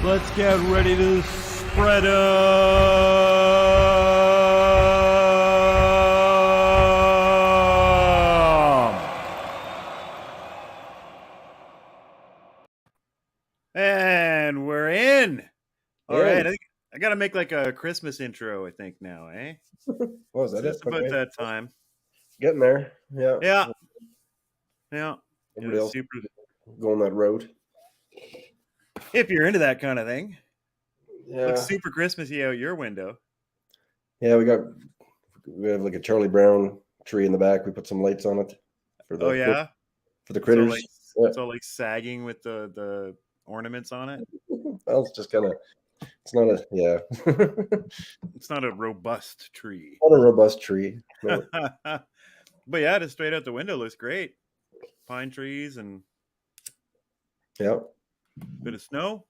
Let's get ready to spread 'em. And we're in. All right. I got to make like a Christmas intro, I think, now, eh? What was that? Just about that time. Getting there. Yeah. Yeah. Everybody else super going that road. If you're into that kind of thing. Yeah. Looks super Christmassy out your window. Yeah, we have like a Charlie Brown tree in the back. We put some lights on it for the for the critters. It's all like sagging with the ornaments on it. Well, it's just kind of, it's not a, It's not a robust tree. Not a robust tree. No. But yeah, just straight out the window looks great. Pine trees and bit of snow.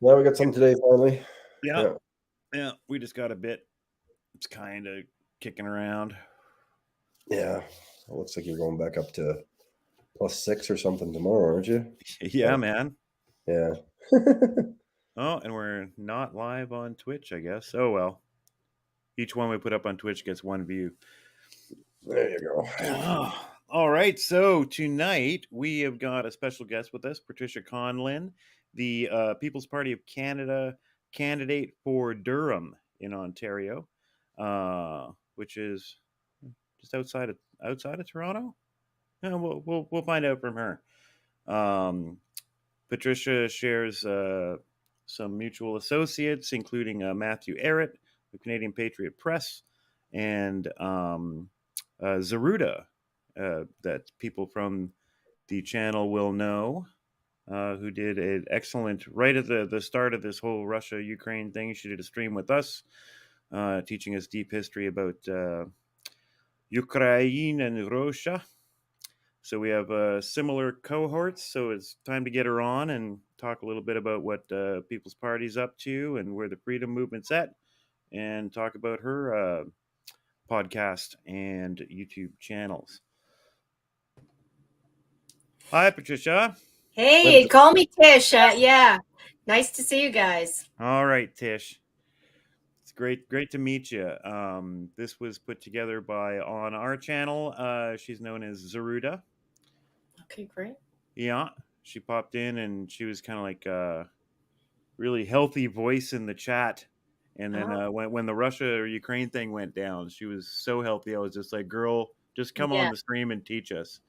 Yeah, we got some today finally. Yeah, we just got a bit. It's kind of kicking around. Yeah, it looks like you're going back up to +6 or something tomorrow, aren't you? Yeah, man. Yeah. Oh, and we're not live on Twitch, I guess. Oh, well. Each one we put up on Twitch gets one view. There you go. Oh, all right. So tonight we have got a special guest with us, Patricia Conlin, the People's Party of Canada candidate for Durham in Ontario, which is just outside of Toronto. Yeah, we'll find out from her. Patricia shares some mutual associates, including Matthew Arrett, the Canadian Patriot Press, and Zeruda, that people from the channel will know, who did an excellent, right at the start of this whole Russia-Ukraine thing, she did a stream with us, teaching us deep history about Ukraine and Russia. So we have similar cohorts, so it's time to get her on and talk a little bit about what People's Party's up to and where the freedom movement's at, and talk about her podcast and YouTube channels. Hi, Patricia. Hey, call me Tish. Yeah, nice to see you guys. All right, Tish. It's great to meet you. This was put together on our channel. She's known as Zeruda. Okay, great. Yeah, she popped in and she was kind of like a really healthy voice in the chat. And then when the Russia-Ukraine thing went down, she was so healthy. I was just like, girl, just come on the stream and teach us.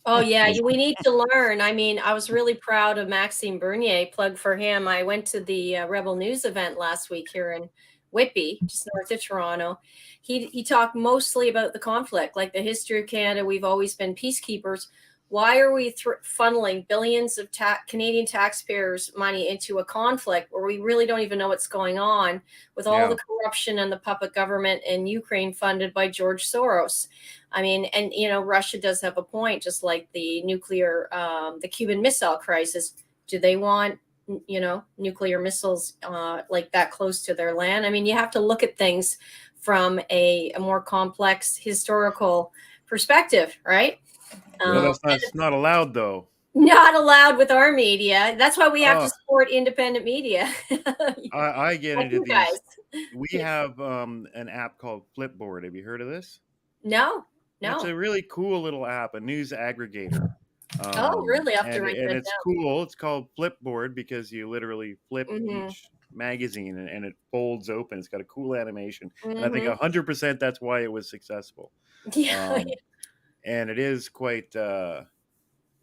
Oh, yeah, we need to learn. I mean, I was really proud of Maxime Bernier, plug for him. I went to the Rebel News event last week here in Whitby, just north of Toronto. He talked mostly about the conflict, like the history of Canada. We've always been peacekeepers. Why are we funneling billions of Canadian taxpayers' money into a conflict where we really don't even know what's going on, with all the corruption and the puppet government in Ukraine funded by George Soros? I mean, and, Russia does have a point, just like the the Cuban Missile Crisis. Do they want, nuclear missiles like that close to their land? I mean, you have to look at things from a more complex historical perspective, right? That's not allowed, though. Not allowed with our media. That's why we have to support independent media. I get into these. Guys. We have an app called Flipboard. Have you heard of this? No. It's a really cool little app, a news aggregator. Really? I have to write that it's down. Cool. It's called Flipboard because you literally flip each magazine and it folds open. It's got a cool animation. And I think 100% that's why it was successful. Yeah. And it is quite Mariangela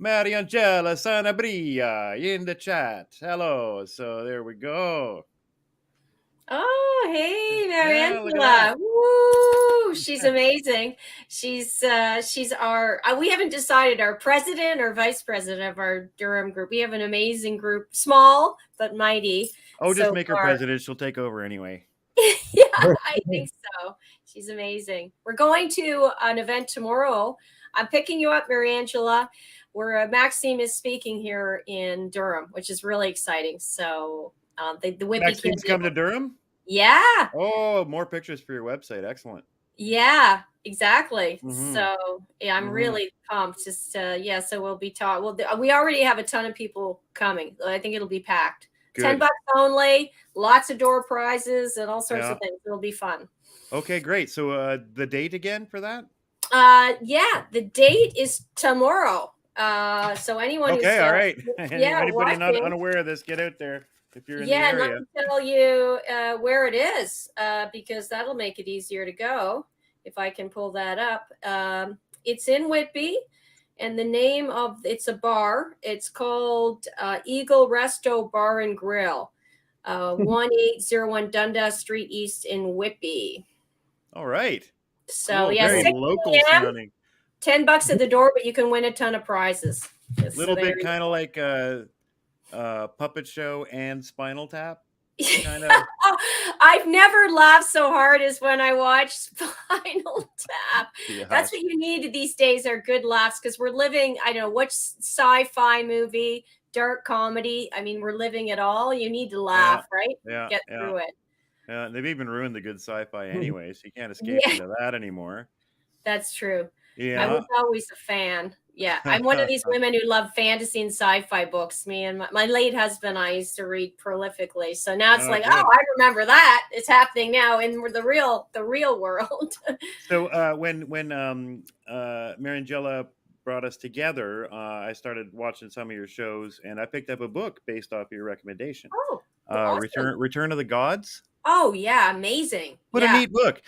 Sanabria in the chat. Hello. So there we go. Oh, hey, Mariangela. Woo! She's amazing. She's our, we haven't decided our president or vice president of our Durham group. We have an amazing group, small but mighty. Oh, just make her president. She'll take over anyway. Yeah, I think so. She's amazing. We're going to an event tomorrow. I'm picking you up, Mariangela, where Maxime is speaking here in Durham, which is really exciting. So the Whitby Maxime's come to Durham? Yeah. Oh, more pictures for your website. Excellent. Yeah, exactly. So yeah, I'm really pumped. Just so we'll be talking. Well, we already have a ton of people coming. I think it'll be packed. 10 bucks only, lots of door prizes and all sorts of things. It'll be fun. Okay, great. So the date again for that? Yeah, the date is tomorrow. So anyone who's all right. Anybody watching, not unaware of this, get out there if you're in the and area. let me tell you where it is, because that'll make it easier to go if I can pull that up. It's in Whitby, and the name of it's a bar. It's called Eagle Resto Bar and Grill, 1801 Dundas Street East in Whitby. All right. So cool. yeah, Very local sounding. 10 bucks at the door, but you can win a ton of prizes. A little bit kind of like Puppet Show and Spinal Tap. Kind of. I've never laughed so hard as when I watch Spinal Tap. That's what you need these days, are good laughs, because we're living, I don't know, what sci-fi movie, dark comedy. I mean, we're living it all. You need to laugh, right? Get through it. Yeah, they've even ruined the good sci-fi anyway, so you can't escape into that anymore. That's true. Yeah. I was always a fan. Yeah, I'm one of these women who love fantasy and sci-fi books. Me and my late husband, I used to read prolifically. So now it's like, I remember that. It's happening now in the real world. So when Mariangela brought us together, I started watching some of your shows, and I picked up a book based off your recommendation. Oh, awesome. Return of the Gods. Oh yeah, amazing. What a neat book.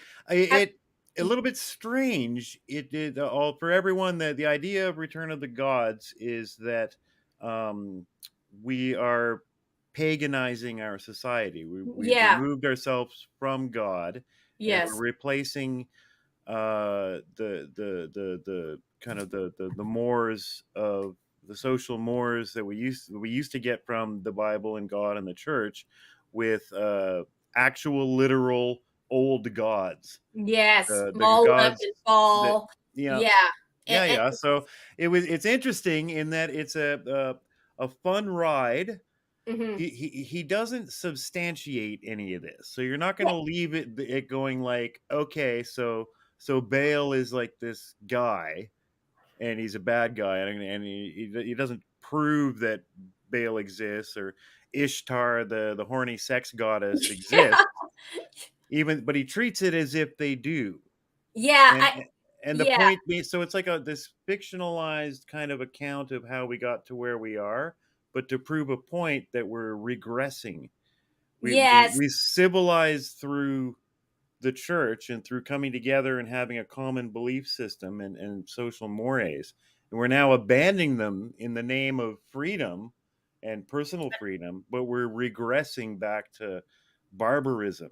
A little bit strange. It did all for everyone. That the idea of Return of the Gods is that we are paganizing our society. We removed ourselves from God. Yes, and we're replacing the kind of the mores of the social mores that we used to get from the Bible and God and the church with actual literal old gods. Yes, the Moloch and Baal. So it's interesting in that it's a fun ride. Mm-hmm. He doesn't substantiate any of this, so you're not going to leave it going like, okay, so Baal is like this guy and he's a bad guy, and he doesn't prove that Baal exists, or Ishtar, the horny sex goddess, exists. But he treats it as if they do. And the point being, so it's like this fictionalized kind of account of how we got to where we are, but to prove a point that we're regressing. We civilized through the church and through coming together and having a common belief system and social mores. And we're now abandoning them in the name of freedom and personal freedom, but we're regressing back to barbarism.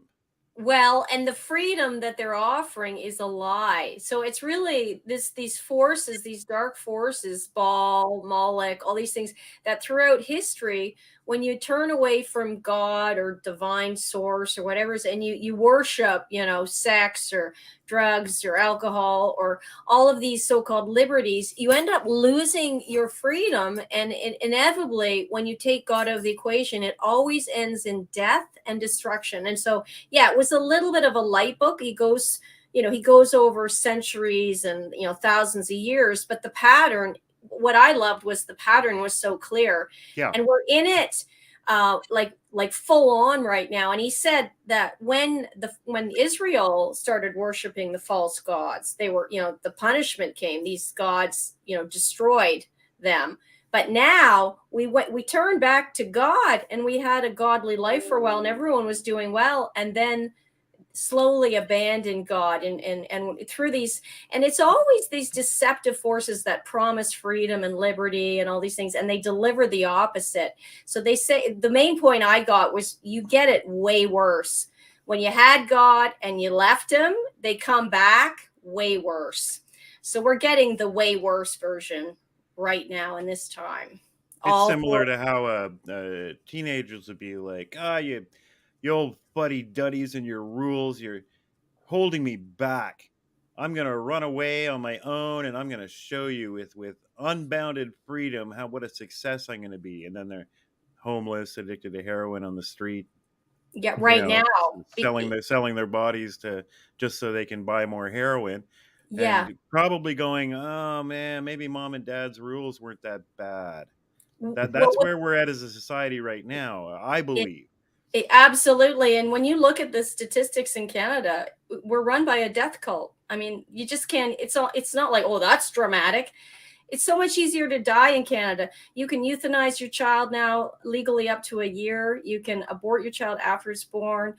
Well, and the freedom that they're offering is a lie. So it's really these forces, these dark forces, Baal, Moloch, all these things that throughout history, when you turn away from God or divine source or whatever, and you worship, sex or drugs or alcohol or all of these so-called liberties, you end up losing your freedom. And inevitably, when you take God out of the equation, it always ends in death and destruction. And so, it was a little bit of a light book. He goes over centuries and, thousands of years, but the pattern, what I loved was the pattern was so clear. Yeah. And we're in it like full on right now. And he said that when Israel started worshiping the false gods, they were, the punishment came. These gods, destroyed them. But now we turned back to God, and we had a godly life for a while, and everyone was doing well, and then slowly abandoned God and through these, and it's always these deceptive forces that promise freedom and liberty and all these things, and they deliver the opposite. So they say the main point I got was you get it way worse. When you had God and you left him, they come back way worse. So we're getting the way worse version right now in this time. It's similar to how teenagers would be like, you old fuddy-duddies and your rules, you're holding me back. I'm going to run away on my own, and I'm going to show you with unbounded freedom what a success I'm going to be. And then they're homeless, addicted to heroin on the street. Yeah, now. Selling their bodies just so they can buy more heroin. Yeah. And probably going, oh man, maybe mom and dad's rules weren't that bad. That's where we're at as a society right now, I believe. Absolutely. And when you look at the statistics in Canada, we're run by a death cult. I mean, you just can't, it's not like, oh, that's dramatic. It's so much easier to die in Canada. You can euthanize your child now legally up to a year. You can abort your child after it's born.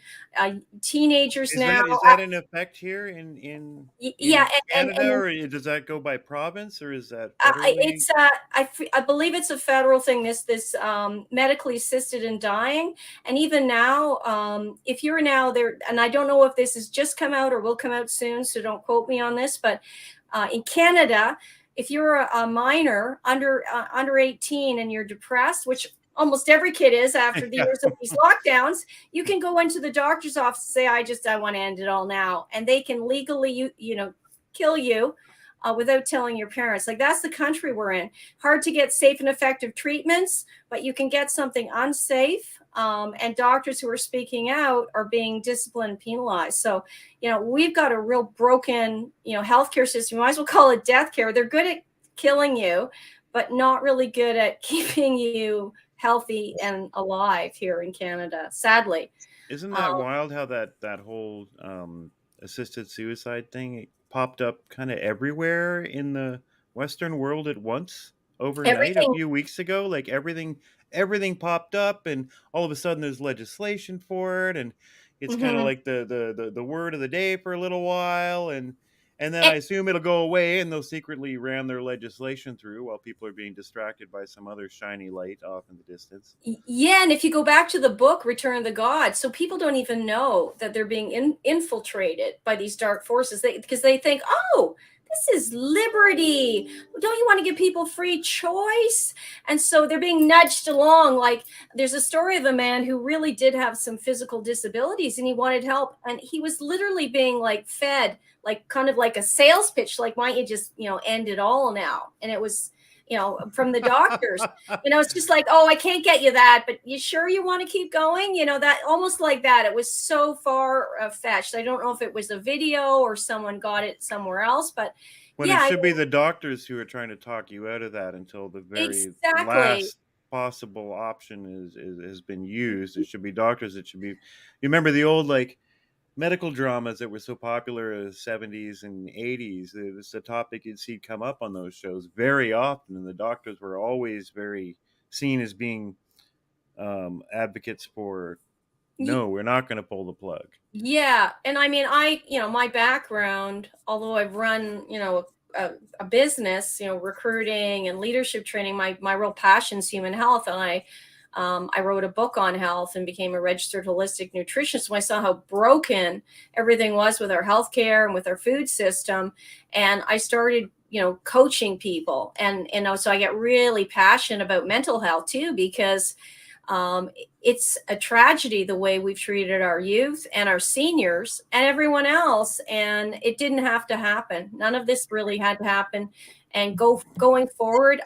Teenagers now. Is that in effect here in Yeah, Canada, or does that go by province, or is that federally? It's I believe it's a federal thing. This medically assisted in dying, and even now, if you're now there, and I don't know if this has just come out or will come out soon, so don't quote me on this, but in Canada, if you're a minor under 18 and you're depressed, which almost every kid is after the years of these lockdowns, you can go into the doctor's office and say, I want to end it all now. And they can legally, kill you without telling your parents. Like, that's the country we're in. Hard to get safe and effective treatments, but you can get something unsafe. And doctors who are speaking out are being disciplined and penalized. So, we've got a real broken, healthcare system. You might as well call it death care. They're good at killing you, but not really good at keeping you healthy and alive here in Canada, sadly. Isn't that wild how that whole assisted suicide thing popped up kind of everywhere in the Western world at once overnight a few weeks ago? Like everything popped up, and all of a sudden there's legislation for it, and it's kind of like the word of the day for a little while, and then I assume it'll go away, and they'll secretly ram their legislation through while people are being distracted by some other shiny light off in the distance. Yeah, and if you go back to the book, Return of the Gods, so people don't even know that they're being infiltrated by these dark forces because they think, oh, this is liberty. Don't you want to give people free choice? And so they're being nudged along. Like, there's a story of a man who really did have some physical disabilities and he wanted help. And he was literally being like fed, like kind of like a sales pitch. Like, why don't you just, end it all now? And it was, from the doctors, it's just like, oh, I can't get you that, but you sure you want to keep going? That almost like that. It was so far fetched. I don't know if it was a video or someone got it somewhere else, but it should be the doctors who are trying to talk you out of that until the very last possible option has been used. It should be doctors. It should be, you remember the old medical dramas that were so popular in the 70s and 80s. It was the topic you'd see come up on those shows very often, and the doctors were always very seen as being advocates for, no, we're not going to pull the plug. Yeah. And I mean, my background, although I've run, a business, recruiting and leadership training, my real passion is human health. And I wrote a book on health and became a registered holistic nutritionist when I saw how broken everything was with our healthcare and with our food system. And I started, coaching people. And so I get really passionate about mental health too, because it's a tragedy the way we've treated our youth and our seniors and everyone else. And it didn't have to happen. None of this really had to happen. And going forward,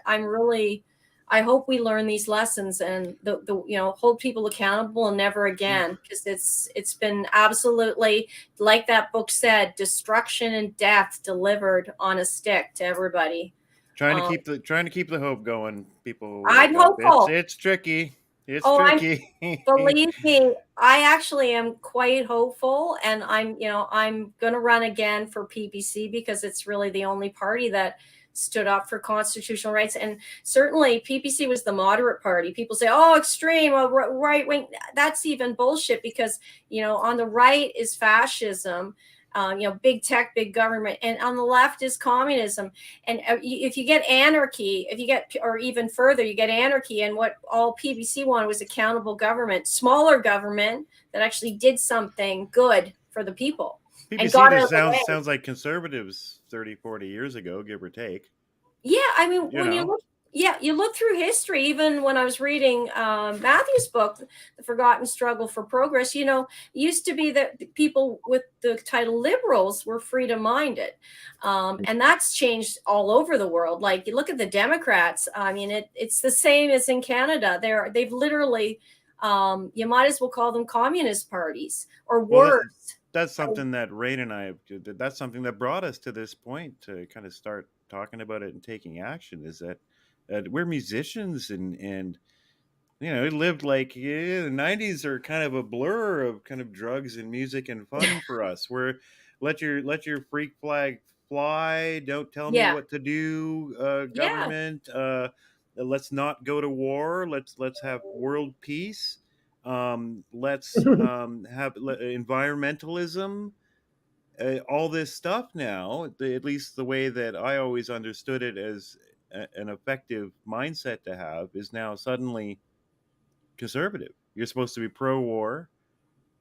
I hope we learn these lessons and hold people accountable and never again, because it's been absolutely, like that book said, destruction and death delivered on a stick to everybody. Trying to keep the hope going, people. I'm hopeful. It's tricky. It's tricky. Believe me, I actually am quite hopeful, and I'm going to run again for PPC because it's really the only party that stood up for constitutional rights. And certainly PPC was the moderate party. People say, oh, extreme, right wing. That's even bullshit, because, on the right is fascism, big tech, big government. And on the left is communism. And if you get anarchy, or even further, you get anarchy. And what all PPC wanted was accountable government, smaller government that actually did something good for the people. PPC sounds like conservatives 30, 40 years ago, give or take. Yeah, I mean, you look through history, even when I was reading Matthew's book, The Forgotten Struggle for Progress, it used to be that the people with the title liberals were freedom-minded. And that's changed all over the world. Like, you look at the Democrats, I mean, it's the same as in Canada. They've literally, you might as well call them communist parties or worse. That's something that Ray and I, that's something that brought us to this point to kind of start talking about it and taking action, is that we're musicians, and it lived like the 90s are kind of a blur of kind of drugs and music and fun for us. Where let your freak flag fly. Don't tell me Yeah. what to do, Yeah. government. Let's not go to war. Let's have world peace. Let's have environmentalism. All this stuff now, at least the way that I always understood it as an effective mindset to have, is now suddenly conservative. You're supposed to be pro-war,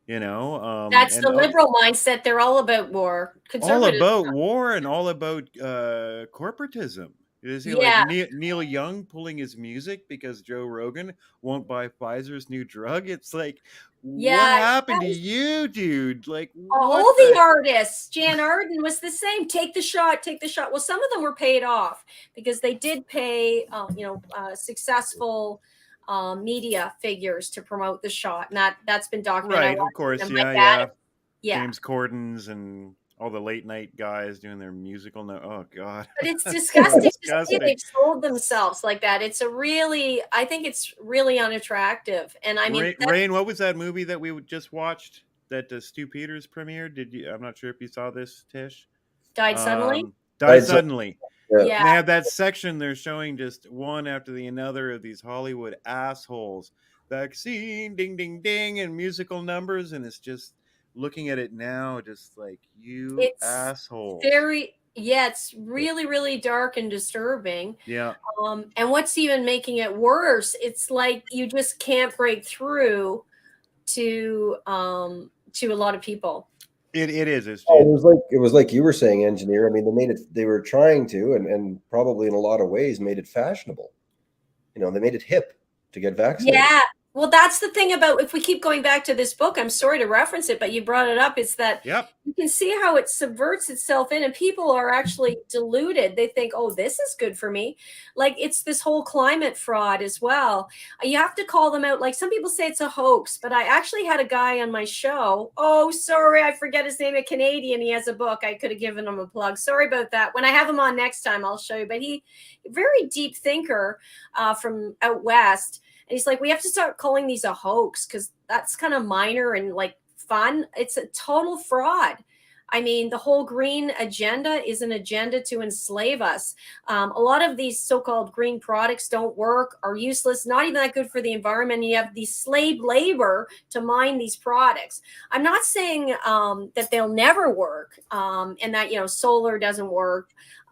That's and the liberal mindset. They're all about war. all Conservatives. about war and all about corporatism. You see, like Yeah. Neil Young pulling his music because Joe Rogan won't buy Pfizer's new drug. It's like, what Yeah. happened to you, dude? Like, what All the the? artists. Jan Arden was the same. Take the shot. Take the shot. Well, some of them were paid off because they did pay, successful media figures to promote the shot, and that's been documented. Right, of course, them. yeah. Yeah. James Corden's and all the late night guys doing their musical. No, oh god, But it's disgusting to see disgusting. they've sold themselves like that. I think it's really unattractive. And I mean, Rain, what was that movie that we just watched that Stu Peters premiered? I'm not sure if you saw this, Tish. Died suddenly. Died suddenly. Yeah. And they have that section they're showing just one after the another of these Hollywood assholes. Vaccine, ding, ding, ding, and musical numbers, and it's just looking at it now, just like it's assholes. It's really, really dark and disturbing. Yeah. And what's even making it worse, it's like you just can't break through to a lot of people. It is. It was like you were saying, engineer. I mean, they were trying to, and probably in a lot of ways made it fashionable. They made it hip to get vaccinated. Yeah. Well, that's the thing about, if we keep going back to this book, I'm sorry to reference it, but you brought it up. It's that you can see how it subverts itself in, and people are actually deluded. They think, oh, this is good for me. Like, it's this whole climate fraud as well. You have to call them out. Like, some people say it's a hoax, but I actually had a guy on my show. Oh, sorry, I forget his name, a Canadian. He has a book. I could have given him a plug. Sorry about that. When I have him on next time, I'll show you. But very deep thinker from out west. And he's like, we have to start calling these a hoax because that's kind of minor and like fun. It's a total fraud. I mean, the whole green agenda is an agenda to enslave us. A lot of these so-called green products don't work, are useless, not even that good for the environment. You have these slave labor to mine these products. I'm not saying that they'll never work and that, solar doesn't work.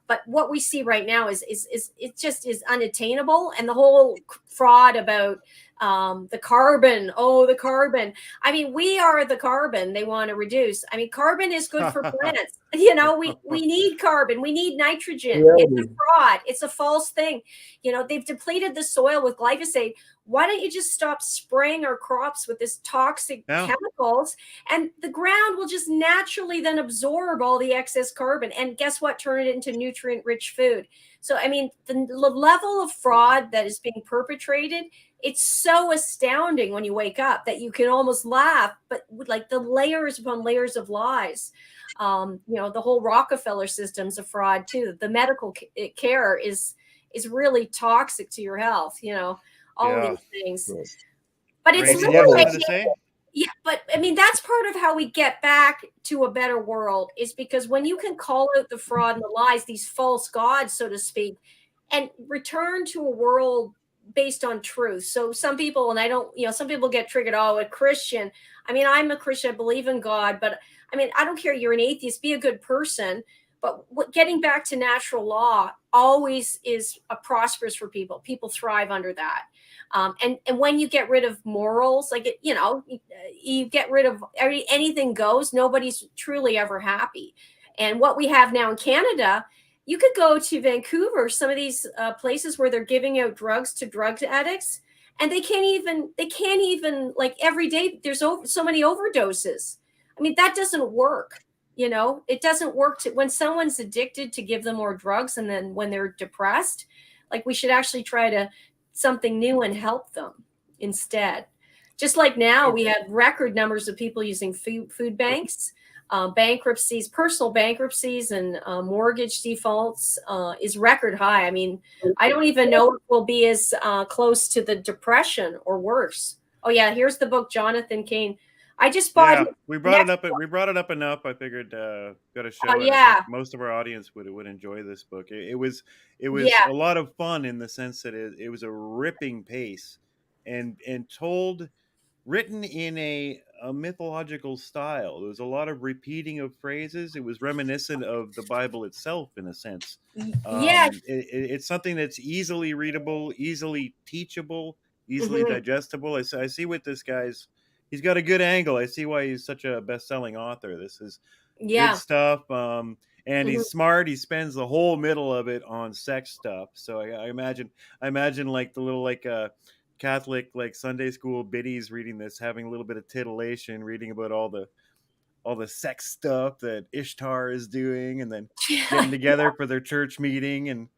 But what we see right now is it just is unattainable. And the whole fraud about the carbon. Oh, the carbon. I mean, we are the carbon they want to reduce. I mean, carbon is good for plants. We need carbon. We need nitrogen. Yeah. It's a fraud. It's a false thing. They've depleted the soil with glyphosate. Why don't you just stop spraying our crops with this toxic chemicals, and the ground will just naturally then absorb all the excess carbon, and guess what? Turn it into nutrient-rich food. So, I mean, the level of fraud that is being perpetrated, it's so astounding when you wake up that you can almost laugh, but like the layers upon layers of lies. The whole Rockefeller system's a fraud too. The medical care is really toxic to your health, all these things. But it's but I mean, that's part of how we get back to a better world, is because when you can call out the fraud and the lies, these false gods, so to speak, and return to a world based on truth. So some people, and some people get triggered, oh, a Christian. I mean, I'm a Christian, I believe in God, but I mean, I don't care, you're an atheist, be a good person. But getting back to natural law always is prosperous for people. People thrive under that. And when you get rid of morals, like you get rid of anything goes, nobody's truly ever happy. And what we have now in Canada, you could go to Vancouver, some of these places where they're giving out drugs to drug addicts, and they can't even like every day there's so many overdoses. I mean, that doesn't work. It doesn't work when someone's addicted to give them more drugs, and then when they're depressed, like, we should actually try something new and help them instead. Just like now we have record numbers of people using food banks. bankruptcies, personal bankruptcies, and mortgage defaults is record high. I mean, I don't even know if we'll be as close to the Depression or worse. Oh yeah, here's the book, Jonathan Kane. I just bought. Yeah, we brought it up. We brought it up enough. I figured got to show it. I Yeah, think most of our audience would enjoy this book. It was yeah. a lot of fun in the sense that it was a ripping pace, and told, written in a mythological style. There was a lot of repeating of phrases. It was reminiscent of the Bible itself in a sense. Yeah. It's something that's easily readable, easily teachable, easily Mhm. digestible. I see what this guy's. He's got a good angle. I see why he's such a best-selling author. This is good Yeah. stuff. And Mhm. he's smart. He spends the whole middle of it on sex stuff. So I imagine like the little like Catholic like Sunday school biddies reading this, having a little bit of titillation, reading about all the sex stuff that Ishtar is doing, and then getting together for their church meeting and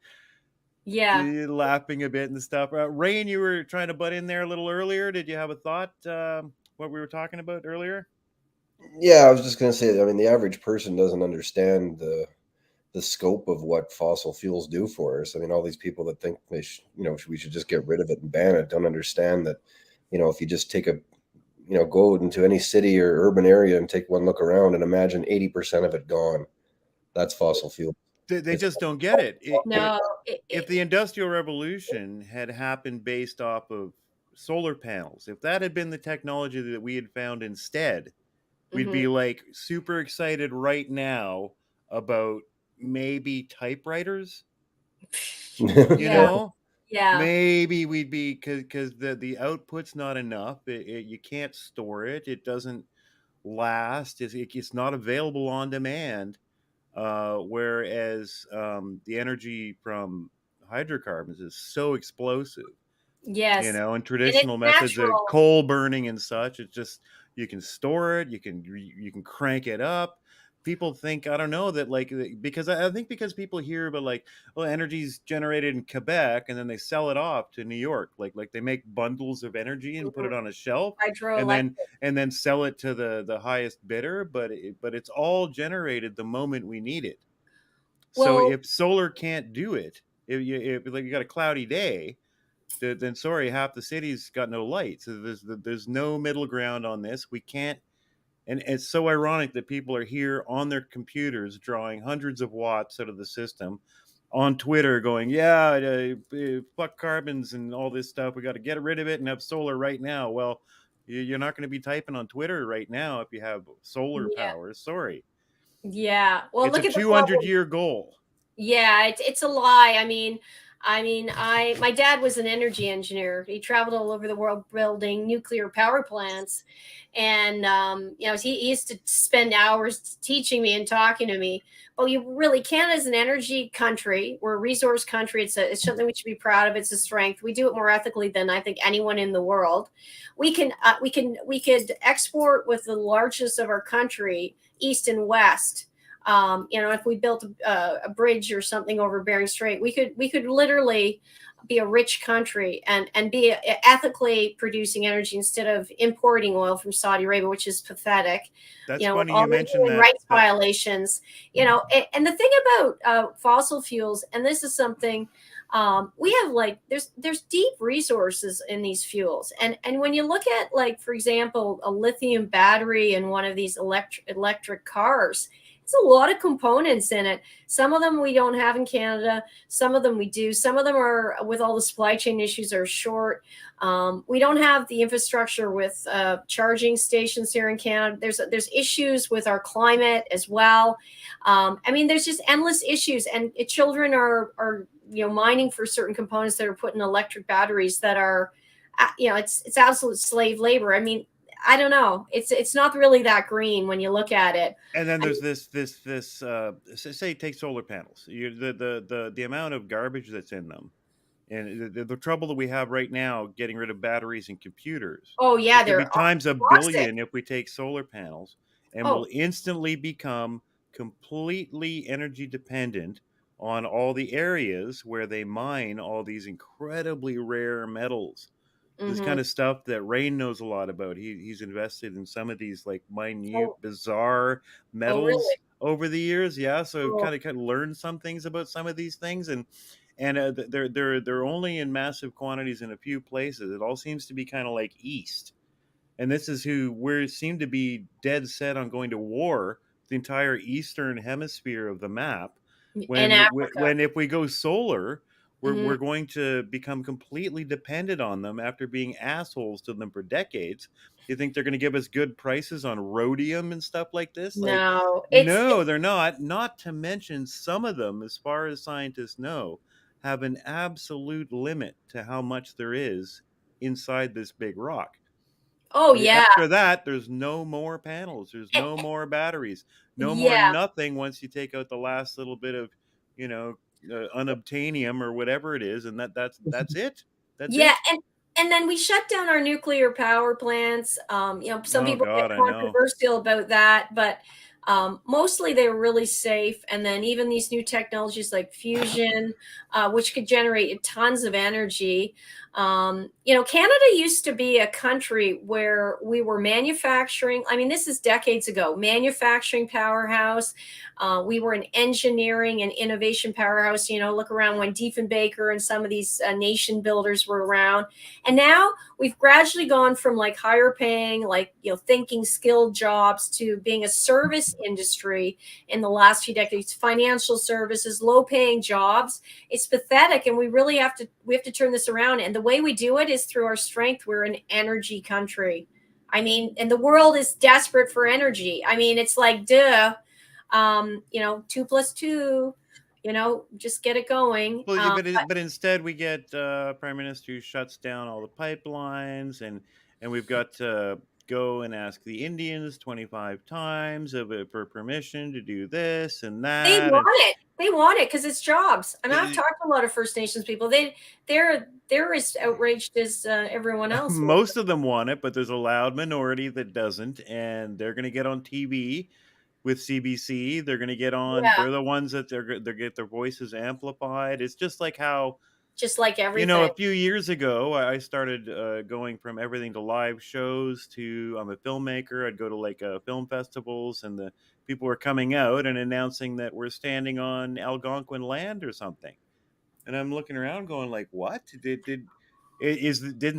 Yeah. laughing a bit and stuff. Rain, you were trying to butt in there a little earlier. Did you have a thought? What we were talking about earlier? Yeah, I was just going to say, I mean, the average person doesn't understand the scope of what fossil fuels do for us. I mean, all these people that think we should just get rid of it and ban it don't understand that, if you just take go into any city or urban area and take one look around and imagine 80% of it gone. That's fossil fuel. They just don't get it. No. If the Industrial Revolution had happened based off of solar panels, if that had been the technology that we had found instead, we'd be like super excited right now about maybe typewriters. You know, Yeah. maybe we'd be, because the output's not enough. You can't store it. It doesn't last. It's not available on demand. Whereas the energy from hydrocarbons is so explosive, Yes. and And it's traditional methods of natural. coal burning and such, it's just, you can store it, you can crank it up. People think, I don't know, that like, because I think because people hear about like, well, energy's generated in Quebec and then they sell it off to New York, like they make bundles of energy and put it on a shelf and Hydroelectric. then sell it to the highest bidder, but it's all generated the moment we need it. So Well, if solar can't do it, if like you got a cloudy day, then sorry, half the city's got no light. So there's no middle ground on this. We can't. And it's so ironic that people are here on their computers drawing hundreds of watts out of the system, on Twitter going, yeah, fuck carbons and all this stuff. We got to get rid of it and have solar right now. Well, you're not going to be typing on Twitter right now if you have solar yeah. power. Sorry. Yeah. Well, It's a look at the 200-year goal. Yeah, it's a lie. I my dad was an energy engineer. He traveled all over the world building nuclear power plants, and he used to spend hours teaching me and talking to me. Well, you really Canada's an energy country. We're a resource country. It's something we should be proud of. It's a strength. We do it more ethically than I think anyone in the world. We could export with the largest of our country, east and west. If we built a bridge or something over Bering Strait, we could literally be a rich country and be ethically producing energy instead of importing oil from Saudi Arabia, which is papathetic. That's With funny all you the mentioned human that. rights violations. And the thing about fossil fuels, and this is something we have, like there's deep resources in these fuels, and when you look at, like, for example, a lithium battery in one of these electric cars. It's a lot of components in it. Some of them we don't have in Canada. Some of them we do. Some of them are, with all the supply chain issues, are short. We don't have the infrastructure with charging stations here in Canada. There's issues with our climate as well. There's just endless issues, and children are mining for certain components that are put in electric batteries that are, it's absolute slave labor. I don't know. It's not really that green when you look at it. And then there's this say take solar panels. The amount of garbage that's in them, and the trouble that we have right now getting rid of batteries and computers. Oh yeah, It's going to they're be times a toxic. billion if we take solar panels, and Oh we'll instantly become completely energy dependent on all the areas where they mine all these incredibly rare metals. this Mm-hmm. kind of stuff that Rain knows a lot about. He's invested in some of these like minute, Oh, bizarre oh, really? metals over the years. Yeah, so Oh, kind of learned some things about some of these things, and they're only in massive quantities in a few places. It all seems to be kind of like east, and this is who we seem to be dead set on going to war the entire eastern hemisphere of the map. in Africa. When if we go solar, Mm-hmm. we're going to become completely dependent on them after being assholes to them for decades. You think they're going to give us good prices on rhodium and stuff like this? Like, No, no, they're not. Not to mention, some of them, as far as scientists know, have an absolute limit to how much there is inside this big rock. oh yeah, After that, there's no more panels. There's Eh, no more batteries. No more yeah, nothing once you take out the last little bit of, you know, unobtainium or whatever it is, and that's it. That's yeah, it. and then we shut down our nuclear power plants. Some Oh people get God, I know. controversial about that, but mostly they're really safe. And then even these new technologies like fusion, which could generate tons of energy. Canada used to be a country where we were manufacturing. I mean, this is decades ago, manufacturing powerhouse. We were an engineering and innovation powerhouse. Look around when Diefenbaker and some of these nation builders were around. And now we've gradually gone from like higher paying, like, thinking skilled jobs to being a service industry in the last few decades, financial services, low paying jobs. It's pathetic. And we have to turn this around. And the way we do it is through our strength. We're an energy country. I mean, and the world is desperate for energy. I mean, it's like, duh, 2 + 2, just get it going. Well, but instead we get prime minister who shuts down all the pipelines, and we've got to go and ask the Indians 25 times for permission to do this and They that, and want it. They want it because it's jobs. I mean, I've uh, talked to a lot of First Nations people. They're as outraged as everyone else is. most of them want it, but there's a loud minority that doesn't, and they're going to get on TV with CBC. They're going to get on. Yeah, They're the ones that they get their voices amplified. It's just like how, just like everything. a few years ago, I started going from everything to live shows to I'm a filmmaker. I'd go to like film festivals, and the people were coming out and announcing that we're standing on Algonquin land or something. And I'm looking around, going like, "What didn't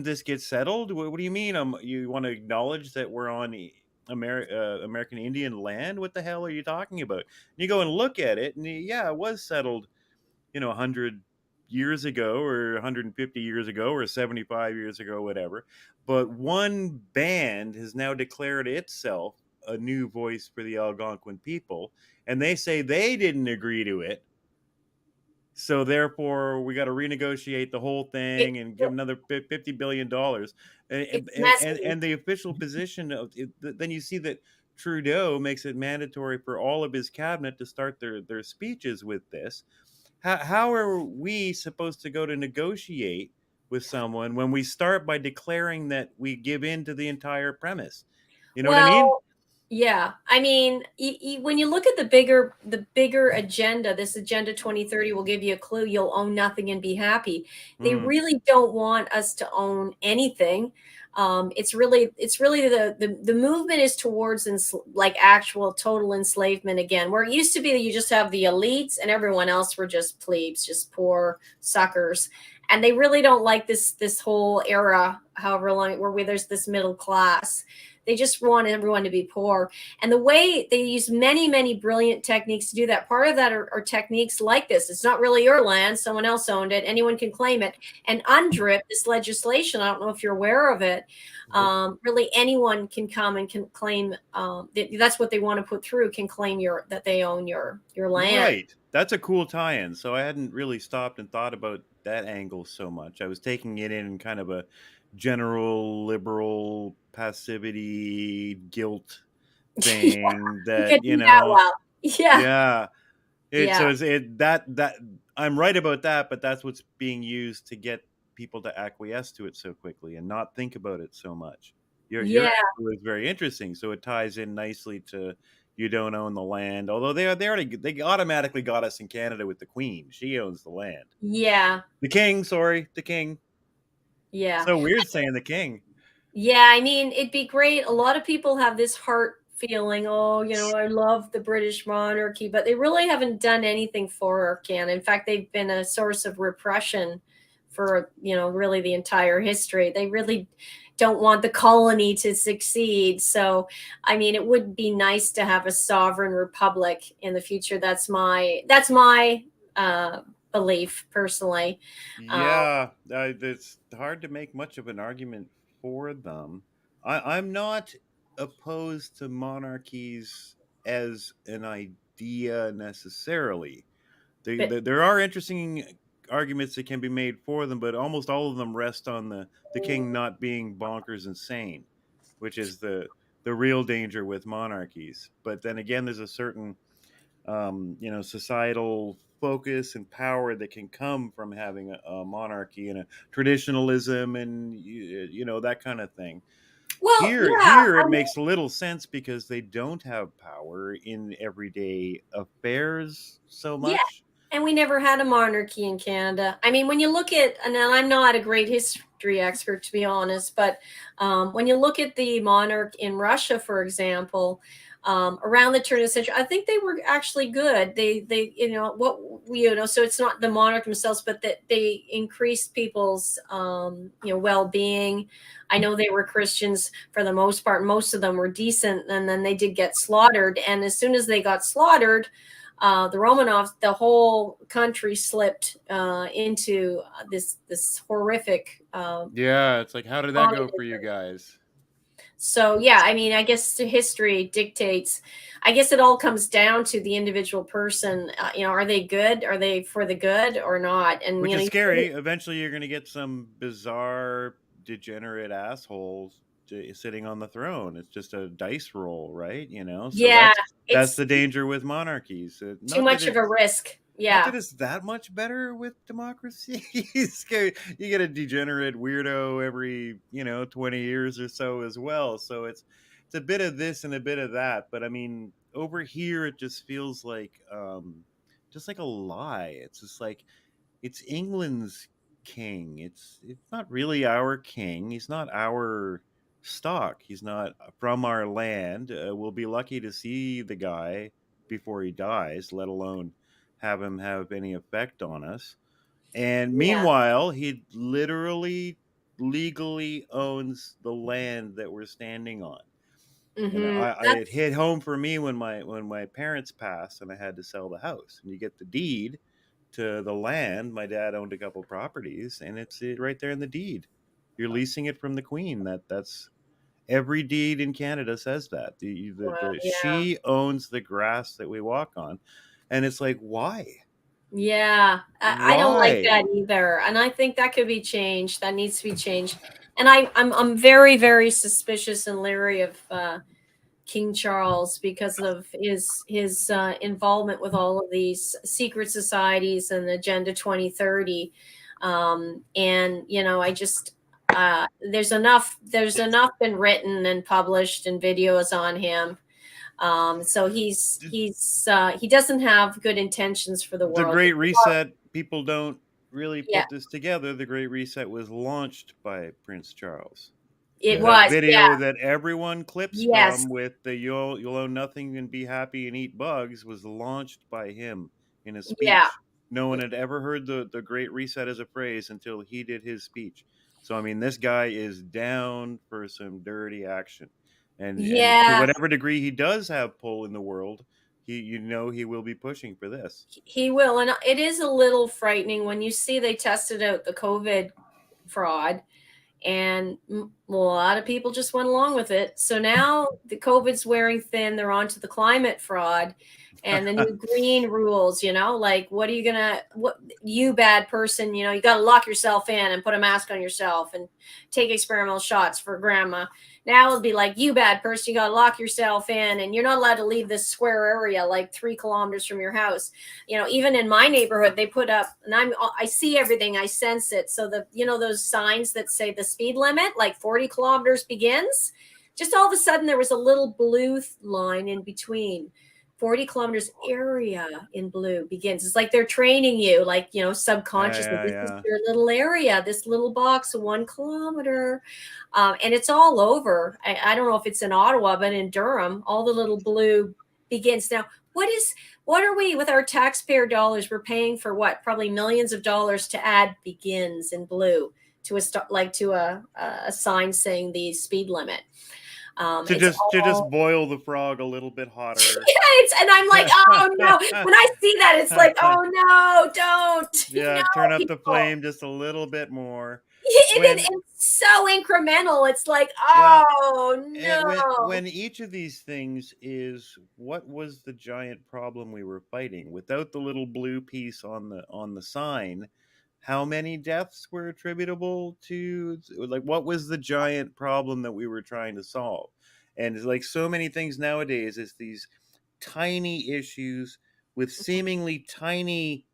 this get settled? What do you mean? You want to acknowledge that we're on American Indian land? What the hell are you talking about?" And you go and look at it, and yeah, it was settled, 100 years ago or 150 years ago or 75 years ago, whatever. But one band has now declared itself a new voice for the Algonquin people, and they say they didn't agree to it. So therefore, we got to renegotiate the whole It, thing and give another $50 billion. it's messy. And the official position of it, then you see that Trudeau makes it mandatory for all of his cabinet to start their speeches with this. How are we supposed to go to negotiate with someone when we start by declaring that we give in to the entire premise? You know what I mean? Well, yeah. I mean, when you look at the bigger agenda, this Agenda 2030 will give you a clue. You'll own nothing and be happy. They Mm, really don't want us to own anything. It's really the movement is towards like actual total enslavement again, where it used to be that you just have the elites and everyone else were just plebes, just poor suckers. And they really don't like this whole era, however long, where there's this middle class. They just want everyone to be poor. And the way they use many, many brilliant techniques to do that, part of that are techniques like this. It's not really your land. Someone else owned it. Anyone can claim it. And UNDRIP, this legislation, I don't know if you're aware of it, nope. really anyone can come and can claim, that's what they want to put through, can claim that they own your land. Right. That's a cool tie-in. So I hadn't really stopped and thought about that angle so much. I was taking it in kind of a general liberal passivity guilt Yeah, thing you that, could do that well. Yeah. yeah. Yeah. That I'm right about that, but that's what's being used to get people to acquiesce to it so quickly and not think about it so much. Your Yeah. angle is very interesting, so it ties in nicely to you don't own the land. Although they automatically got us in Canada with the Queen. She owns the land. Yeah. The King, sorry, the King. Yeah. So weird saying the king. Yeah, I mean, it'd be great. A lot of people have this heart feeling, oh, I love the British monarchy, but they really haven't done anything for Canada. In fact, they've been a source of repression for, really the entire history. They really don't want the colony to succeed. So, I mean, it would be nice to have a sovereign republic in the future. That's my belief personally. Um, Yeah, it's hard to make much of an argument for them. I'm not opposed to monarchies as an idea necessarily. but There are interesting arguments that can be made for them, but almost all of them rest on the king not being bonkers insane, which is the real danger with monarchies. But then again, there's a certain societal focus and power that can come from having a monarchy and a traditionalism and that kind of thing. well, yeah, Here it makes little sense because they don't have power in everyday affairs so yeah, much. and we never had a monarchy in Canada. I mean, when you look at, and I'm not a great history expert to be honest, but when you look at the monarch in Russia, for example, around the turn of the century, I think they were actually good. They, so it's not the monarch themselves, but that they increased people's, well-being. I know they were Christians for the most part. Most of them were decent, and then they did get slaughtered. And as soon as they got slaughtered, the Romanovs, the whole country slipped into this horrific Yeah, it's like, how did that go for you communism. guys? So yeah, I mean, I guess the history dictates. I guess it all comes down to the individual person. Are they good? Are they for the good or not? And Which is you scary. Eventually, you're going to get some bizarre, degenerate assholes sitting on the throne. It's just a dice roll, right? So yeah, that's it's the danger with monarchies. too much of a risk. Not Yeah, that it's that much better with democracy. It's scary. You get a degenerate weirdo every 20 years or so as well. So it's a bit of this and a bit of that. But I mean, over here it just feels like just like a lie. It's just like it's England's king. It's not really our king. He's not our stock. He's not from our land. We'll be lucky to see the guy before he dies, let alone have him have any effect on us. And yeah. meanwhile, he literally legally owns the land that we're standing on. It That's hit home for me when my parents passed and I had to sell the house. And you get the deed to the land. My dad owned a couple properties, and it's right there in the deed. You're leasing it from the Queen. That's every deed in Canada says that well, yeah. she owns the grass that we walk on, and it's like why? Yeah, I don't like Why? that either, and I think that could be changed. That needs to be changed. And I'm very very suspicious and leery of King Charles because of his involvement with all of these secret societies and Agenda 2030. And I just there's enough been written and published and videos on him. So he doesn't have good intentions for the The world. Great Reset, people don't really Yeah, put this together. The Great Reset was launched by Prince Charles. it Yeah. That was. Yeah. video that everyone clips Yes. from with the you'll own nothing and be happy and eat bugs was launched by him in a Yeah. speech. No one had ever heard the Great Reset as a phrase until he did his speech. So I mean, this guy is down for some dirty action, and to Yeah. whatever degree he does have pull in the world, he will be pushing for this. He will. And it is a little frightening when you see they tested out the COVID fraud, and a lot of people just went along with it. So now the COVID's wearing thin. They're on to the climate fraud and the new green rules. Like, what are you gonna, what you bad person, you got to lock yourself in and put a mask on yourself and take experimental shots for grandma. Now it'll be like, you bad person, you got to lock yourself in and you're not allowed to leave this square area like 3 kilometers from your house. Even in my neighborhood, they put up, and I see everything, I sense it. So those signs that say the speed limit, like 40 kilometers begins, just all of a sudden there was a little blue line in between 40 kilometers area in blue begins. It's like they're training you, like, you know, subconsciously. This is your little area, this little box of 1 kilometer. And it's all over. I don't know if it's in Ottawa, but in Durham, all the little blue begins. Now, what are we with our taxpayer dollars? We're paying for what? Probably millions of dollars to add begins in blue to a sign saying the speed limit. To just boil the frog a little bit hotter. Yeah, and I'm like, oh no. When I see that, it's like, oh no, don't. Yeah, no, turn up people. the flame just a little bit more. It's so incremental. It's like, oh no. When each of these things is, what was the giant problem we were fighting? Without the little blue piece on the sign, how many deaths were attributable to, like, what was the giant problem that we were trying to solve? And it's like so many things nowadays, it's these tiny issues with seemingly tiny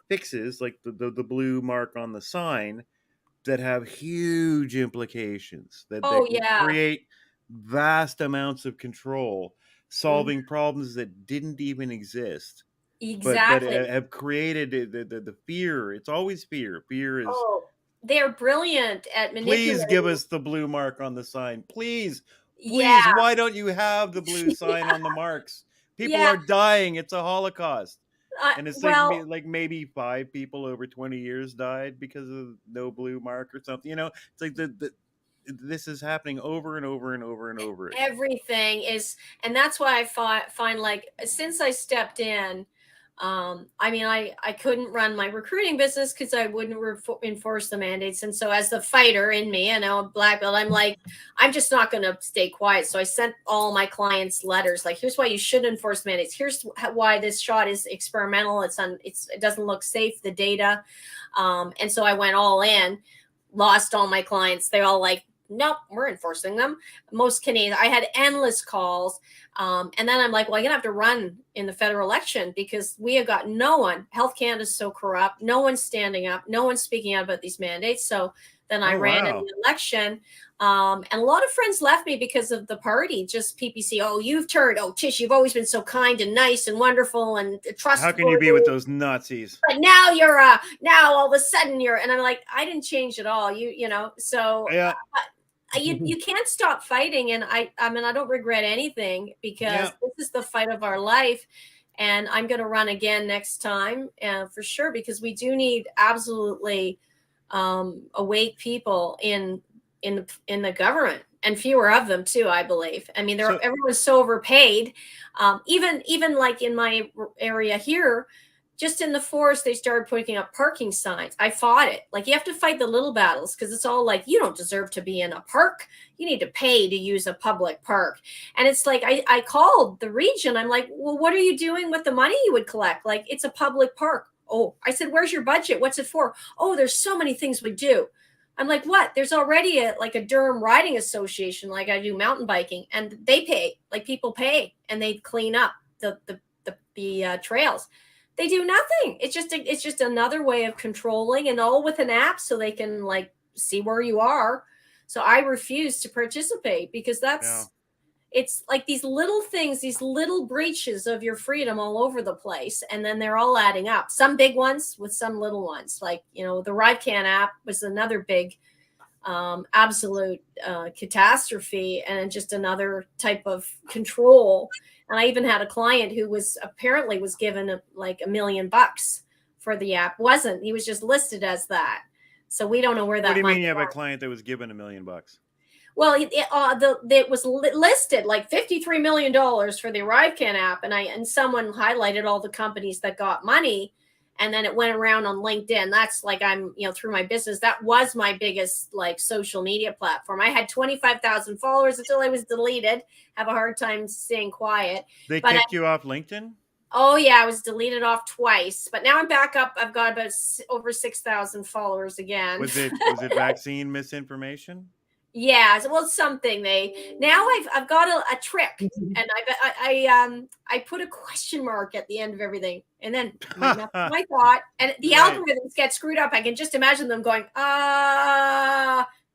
fixes, like the blue mark on the sign, that have huge implications that create vast amounts of control, solving problems that didn't even exist. Exactly. But have created the fear. It's always fear. Fear is. They're brilliant at manipulating. Please give us the blue mark on the sign. Please. Why don't you have the blue sign on the marks? People are dying. It's a Holocaust. And it's like maybe 5 people over 20 years died because of no blue mark or something. You know, it's like this is happening over and over and over and over again. Everything is, and that's why I find like, since I stepped in, I mean, I couldn't run my recruiting business because I wouldn't enforce the mandates. And so as the fighter in me, and now a black belt, I'm like, I'm just not going to stay quiet. So I sent all my clients letters like, here's why you should enforce mandates. Here's why this shot is experimental. It doesn't look safe, the data. And so I went all in, lost all my clients. They all like, nope, we're enforcing them. Most Canadians, I had endless calls. And then I'm like, well, I'm going to have to run in the federal election because we have got no one. Health Canada is so corrupt. No one's standing up. No one's speaking out about these mandates. So then I ran in the election. And a lot of friends left me because of the party, just PPC. Oh, you've turned. Oh, Tish, you've always been so kind and nice and wonderful and trustworthy. How can you be with those Nazis? But now you're now all of a sudden you're, and I'm like, I didn't change at all. You know, so yeah. You can't stop fighting. And I mean, I don't regret anything because this is the fight of our life. And I'm going to run again next time for sure, because we do need absolutely awake people in the government, and fewer of them too, I believe. I mean, everyone's so overpaid. Even like in my area here, just in the forest, they started putting up parking signs. I fought it. Like, you have to fight the little battles because it's all like, you don't deserve to be in a park. You need to pay to use a public park. And it's like, I called the region. I'm like, well, what are you doing with the money you would collect? Like, it's a public park. Oh, I said, where's your budget? What's it for? Oh, there's so many things we do. I'm like, what? There's already a Durham riding association. Like, I do mountain biking, and they pay, like, people pay, and they clean up the trails. They do nothing. It's just another way of controlling, and all with an app so they can like see where you are. So I refuse to participate because it's like these little things, these little breaches of your freedom all over the place. And then they're all adding up, some big ones with some little ones. Like, you know, the RideCan app was another big absolute catastrophe, and just another type of control. And I even had a client who was given like $1 million for the app. He was just listed as that. So we don't know where that. What do you mean you have a client that was given $1 million? Well, it was listed like $53 million for the RideCan app, and someone highlighted all the companies that got money, and then it went around on LinkedIn. That's like, I'm, you know, through my business, that was my biggest like social media platform. I had 25,000 followers until I was deleted. Have a hard time staying quiet. They kicked you off LinkedIn? Oh yeah, I was deleted off twice, but now I'm back up. I've got about over 6,000 followers again. Was it vaccine misinformation? Yeah, well, something now I've got a trick, and I put a question mark at the end of everything, and then my thought, and the algorithms get screwed up. I can just imagine them going,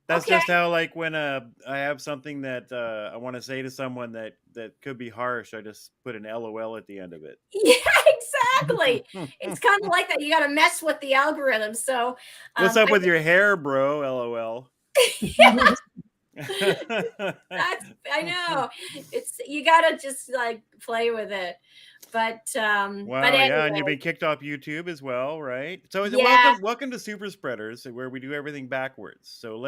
That's Okay. just how, like, when I have something that I want to say to someone that could be harsh, I just put an LOL at the end of it. Yeah, exactly. It's kind of like that. You got to mess with the algorithm. So, What's up I with your hair, bro? LOL. that's I know. It's you got to just like play with it. But Wow, yeah, and anyway, you've been kicked off YouTube as well, right? So yeah, welcome to Super Spreaders, where we do everything backwards. So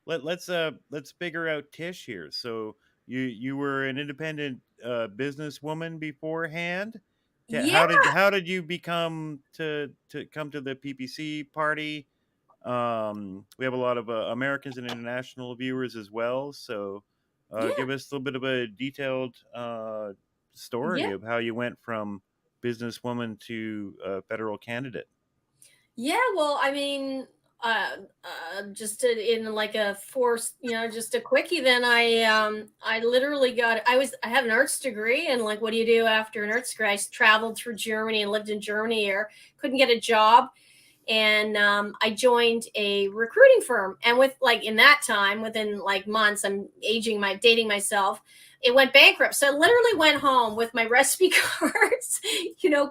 let's figure out Tish here. So you were an independent businesswoman beforehand. yeah, How did you become to come to the PPC party? We have a lot of Americans and international viewers as well. So yeah, give us a little bit of a detailed story yeah. of how you went from businesswoman to federal candidate. Yeah, well, I mean, just in like a force, just a quickie. Then I literally I have an arts degree, and like, what do you do after an arts degree? I traveled through Germany and lived in Germany here. Couldn't get a job, and I joined a recruiting firm. And with like in that time, within like months, I'm dating myself. It went bankrupt, so I literally went home with my recipe cards,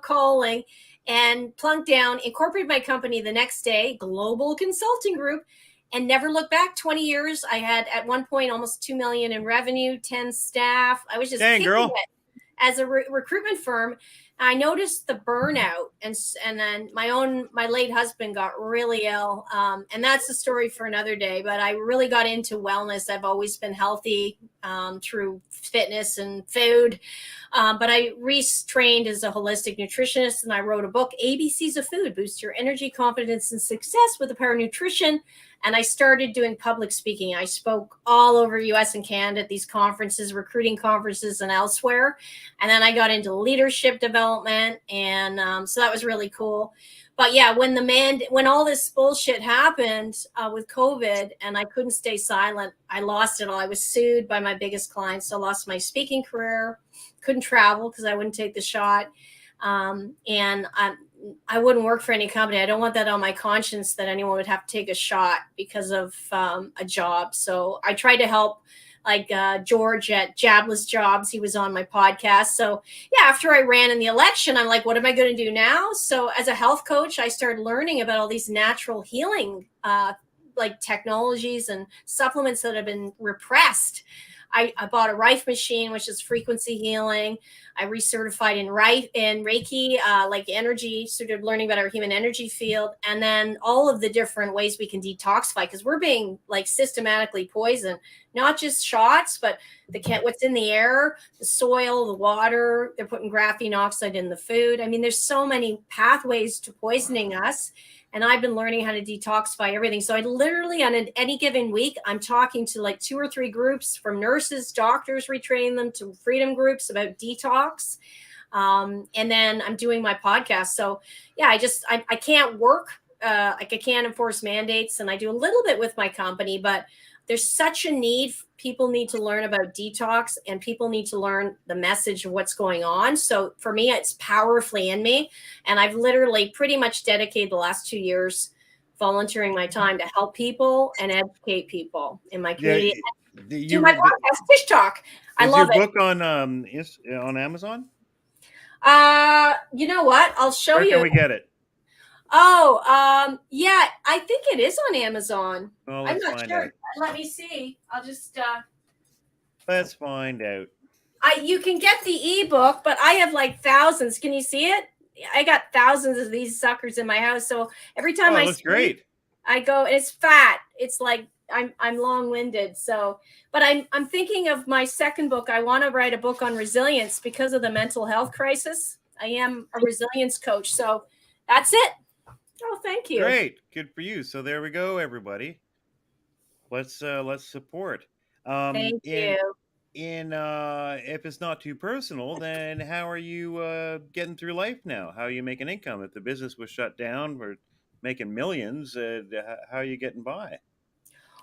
calling and plunked down, incorporated my company the next day, Global Consulting Group, and never looked back. 20 years. I had at one point almost 2 million in revenue, 10 staff. I was just Dang, kicking girl. it as a recruitment firm. I noticed the burnout, and then my late husband got really ill, and that's a story for another day. But I really got into wellness. I've always been healthy through fitness and food, but I retrained as a holistic nutritionist, and I wrote a book, ABCs of Food: Boost Your Energy, Confidence, and Success with the Power of Nutrition. And I started doing public speaking. I spoke all over US and Canada at these conferences, recruiting conferences, and elsewhere. And then I got into leadership development, and so that was really cool. But yeah, when all this bullshit happened with COVID, and I couldn't stay silent, I lost it all. I was sued by my biggest clients, so I lost my speaking career. Couldn't travel because I wouldn't take the shot, and I wouldn't work for any company. I don't want that on my conscience that anyone would have to take a shot because of a job. So I tried to help, like George at Jabless Jobs. He was on my podcast. So yeah, after I ran in the election, I'm like, what am I going to do now? So as a health coach, I started learning about all these natural healing like technologies and supplements that have been repressed. I bought a Rife machine, which is frequency healing. I recertified in Reiki, like energy, started learning about our human energy field, and then all of the different ways we can detoxify, because we're being like systematically poisoned, not just shots, but what's in the air, the soil, the water. They're putting graphene oxide in the food. I mean, there's so many pathways to poisoning us. And I've been learning how to detoxify everything. So I literally, on any given week, I'm talking to like 2 or 3 groups, from nurses, doctors, retraining them, to freedom groups about detox. And then I'm doing my podcast. So yeah, I can't work. Like I can't enforce mandates, and I do a little bit with my company, but there's such a need. People need to learn about detox, and people need to learn the message of what's going on. So for me, it's powerfully in me. And I've literally pretty much dedicated the last 2 years volunteering my time to help people and educate people in my Yeah, community. Do you my podcast, Tish Talk. I is your love it. book on Amazon? You know what? I'll show Where can you. we get it? Oh, yeah, I think it is on Amazon. Well, I'm let's not find sure. out. Let me see. I'll just Let's find out. you can get the ebook, but I have like thousands. Can you see it? I got thousands of these suckers in my house. So every time Oh, it I looks speak, great. I go, and it's fat. It's like I'm long-winded. So, but I'm thinking of my second book. I want to write a book on resilience because of the mental health crisis. I am a resilience coach. So that's it. Oh, thank you. Great. Good for you. So there we go, everybody. Let's support. Thank In you. if it's not too personal, then how are you getting through life now? How are you making income? If the business was shut down, we're making millions. How are you getting by?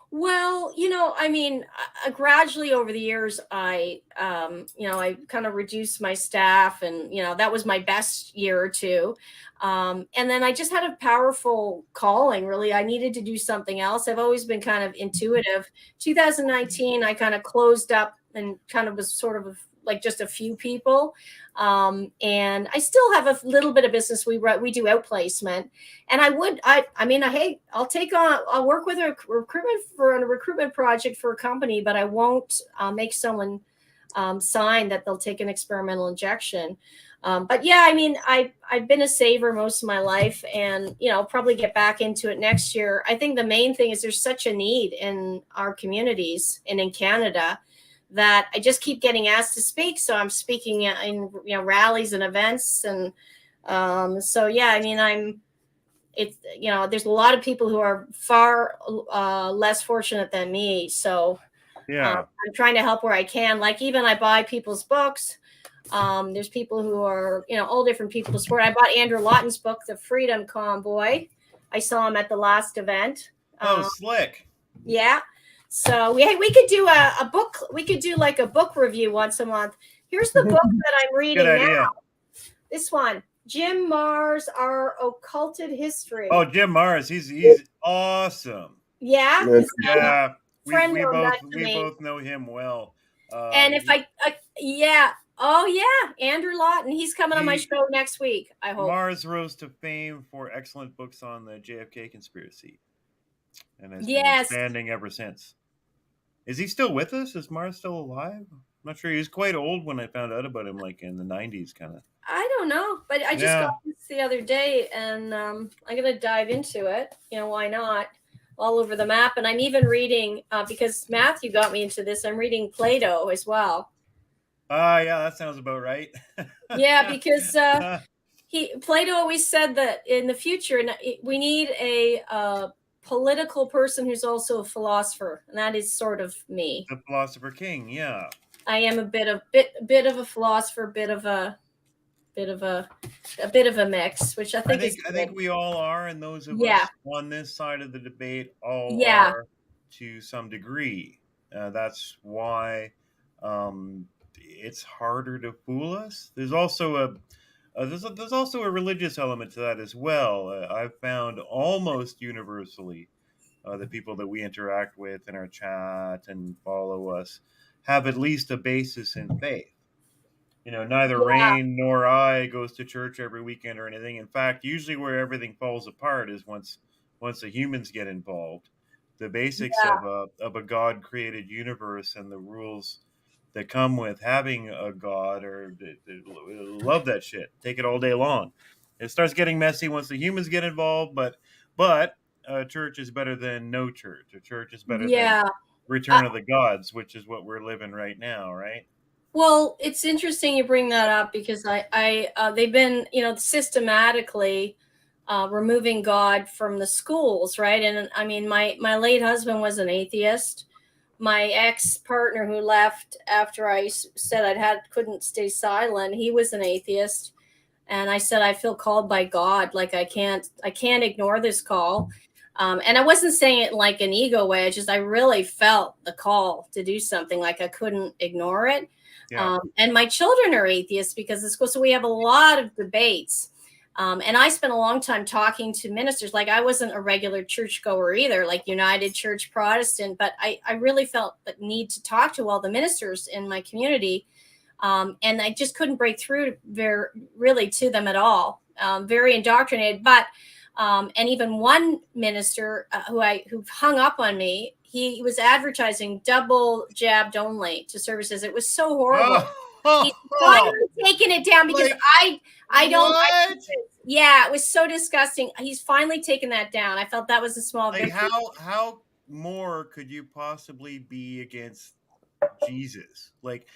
Well, I mean, gradually over the years, I kind of reduced my staff, and that was my best year or two. And then I just had a powerful calling. Really, I needed to do something else. I've always been kind of intuitive. 2019, I kind of closed up and kind of was sort of like just a few people. And I still have a little bit of business. We do outplacement, and hey, I'll work with a recruitment project for a company, but I won't make someone sign that they'll take an experimental injection. But yeah, I mean, I've been a saver most of my life, and probably get back into it next year. I think the main thing is there's such a need in our communities and in Canada that I just keep getting asked to speak. So I'm speaking in rallies and events, and so yeah, I mean, there's a lot of people who are far less fortunate than me. So Yeah. I'm trying to help where I can. Like, even I buy people's books. There's people who are, all different people to support. I bought Andrew Lawton's book, The Freedom Convoy. I saw him at the last event. Oh, slick. Yeah. So we could do a book. We could do like a book review once a month. Here's the book that I'm reading Good idea. now. This one, Jim Marrs, Our Occulted History. Oh, Jim Marrs, he's awesome. Yeah. Yeah. We both know him well. And if oh yeah, Andrew Lawton, he's coming on my show next week, I hope. Marrs rose to fame for excellent books on the JFK conspiracy, and has been expanding ever since. Is he still with us? Is Marrs still alive? I'm not sure. He was quite old when I found out about him, like in the 90s, kind of. I don't know, but I just got this the other day, and I'm gonna dive into it. Why not? All over the map. And I'm even reading, because Matthew got me into this, I'm reading Plato as well. Yeah, that sounds about right. Yeah, because Plato always said that in the future, we need a political person who's also a philosopher, and that is sort of me. The philosopher king, yeah. I am a bit of a philosopher, bit of a mix, which I think we all are, and those of us on this side of the debate all are to some degree. That's why it's harder to fool us. There's also a religious element to that as well. I've found almost universally the people that we interact with in our chat and follow us have at least a basis in faith. Neither Rain nor I goes to church every weekend or anything. In fact, usually where everything falls apart is once the humans get involved. The basics of a God-created universe and the rules that come with having a God, or love that shit. Take it all day long. It starts getting messy once the humans get involved, but church is better than no church. A church is better than Return of the Gods, which is what we're living right now, right? Well, it's interesting you bring that up, because they've been, systematically removing God from the schools, right? And I mean, my late husband was an atheist. My ex-partner who left after I said couldn't stay silent, he was an atheist. And I said, I feel called by God. Like, I can't ignore this call. And I wasn't saying it like an ego way. I really felt the call to do something. Like, I couldn't ignore it. Yeah. And my children are atheists because of school. So we have a lot of debates. And I spent a long time talking to ministers. Like, I wasn't a regular churchgoer either, like United Church Protestant, but I really felt the need to talk to all the ministers in my community. And I just couldn't break through really to them at all. Very indoctrinated. But and even one minister who hung up on me, he was advertising double jabbed only to services. It was so horrible. He's finally taken it down because I don't. It was so disgusting. He's finally taken that down. I felt that was a small victory. How more could you possibly be against Jesus? Like,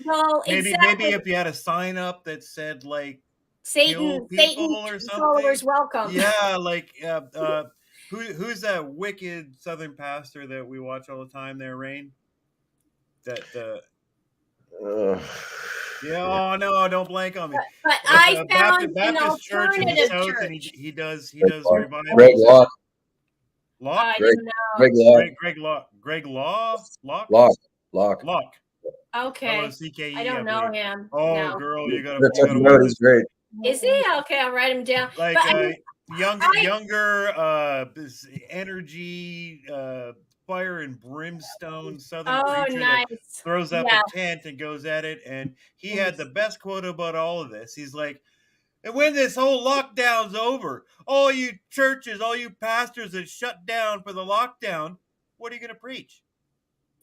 maybe if you had a sign up that said like Satan or something. Followers welcome. Yeah, like who's that wicked Southern pastor that we watch all the time there, Rain? Oh no, don't blank on me. But I found Baptist church in the South, and he does revival. Greg Locke. Locke? Greg Locke. Greg Locke. Lock. Okay. L-O-C-K-E, I don't know believe. him. Oh, No. girl, you gotta Check him out. watch He's great. Is he? Okay, I'll write him down. like But I mean, younger this energy, fire and brimstone southern preacher that nice. throws up Yeah. a tent and goes at it. And he had the best quote about all of this. He's like, and when this whole lockdown's over, all you churches, all you pastors that shut down for the lockdown, what are you going to preach?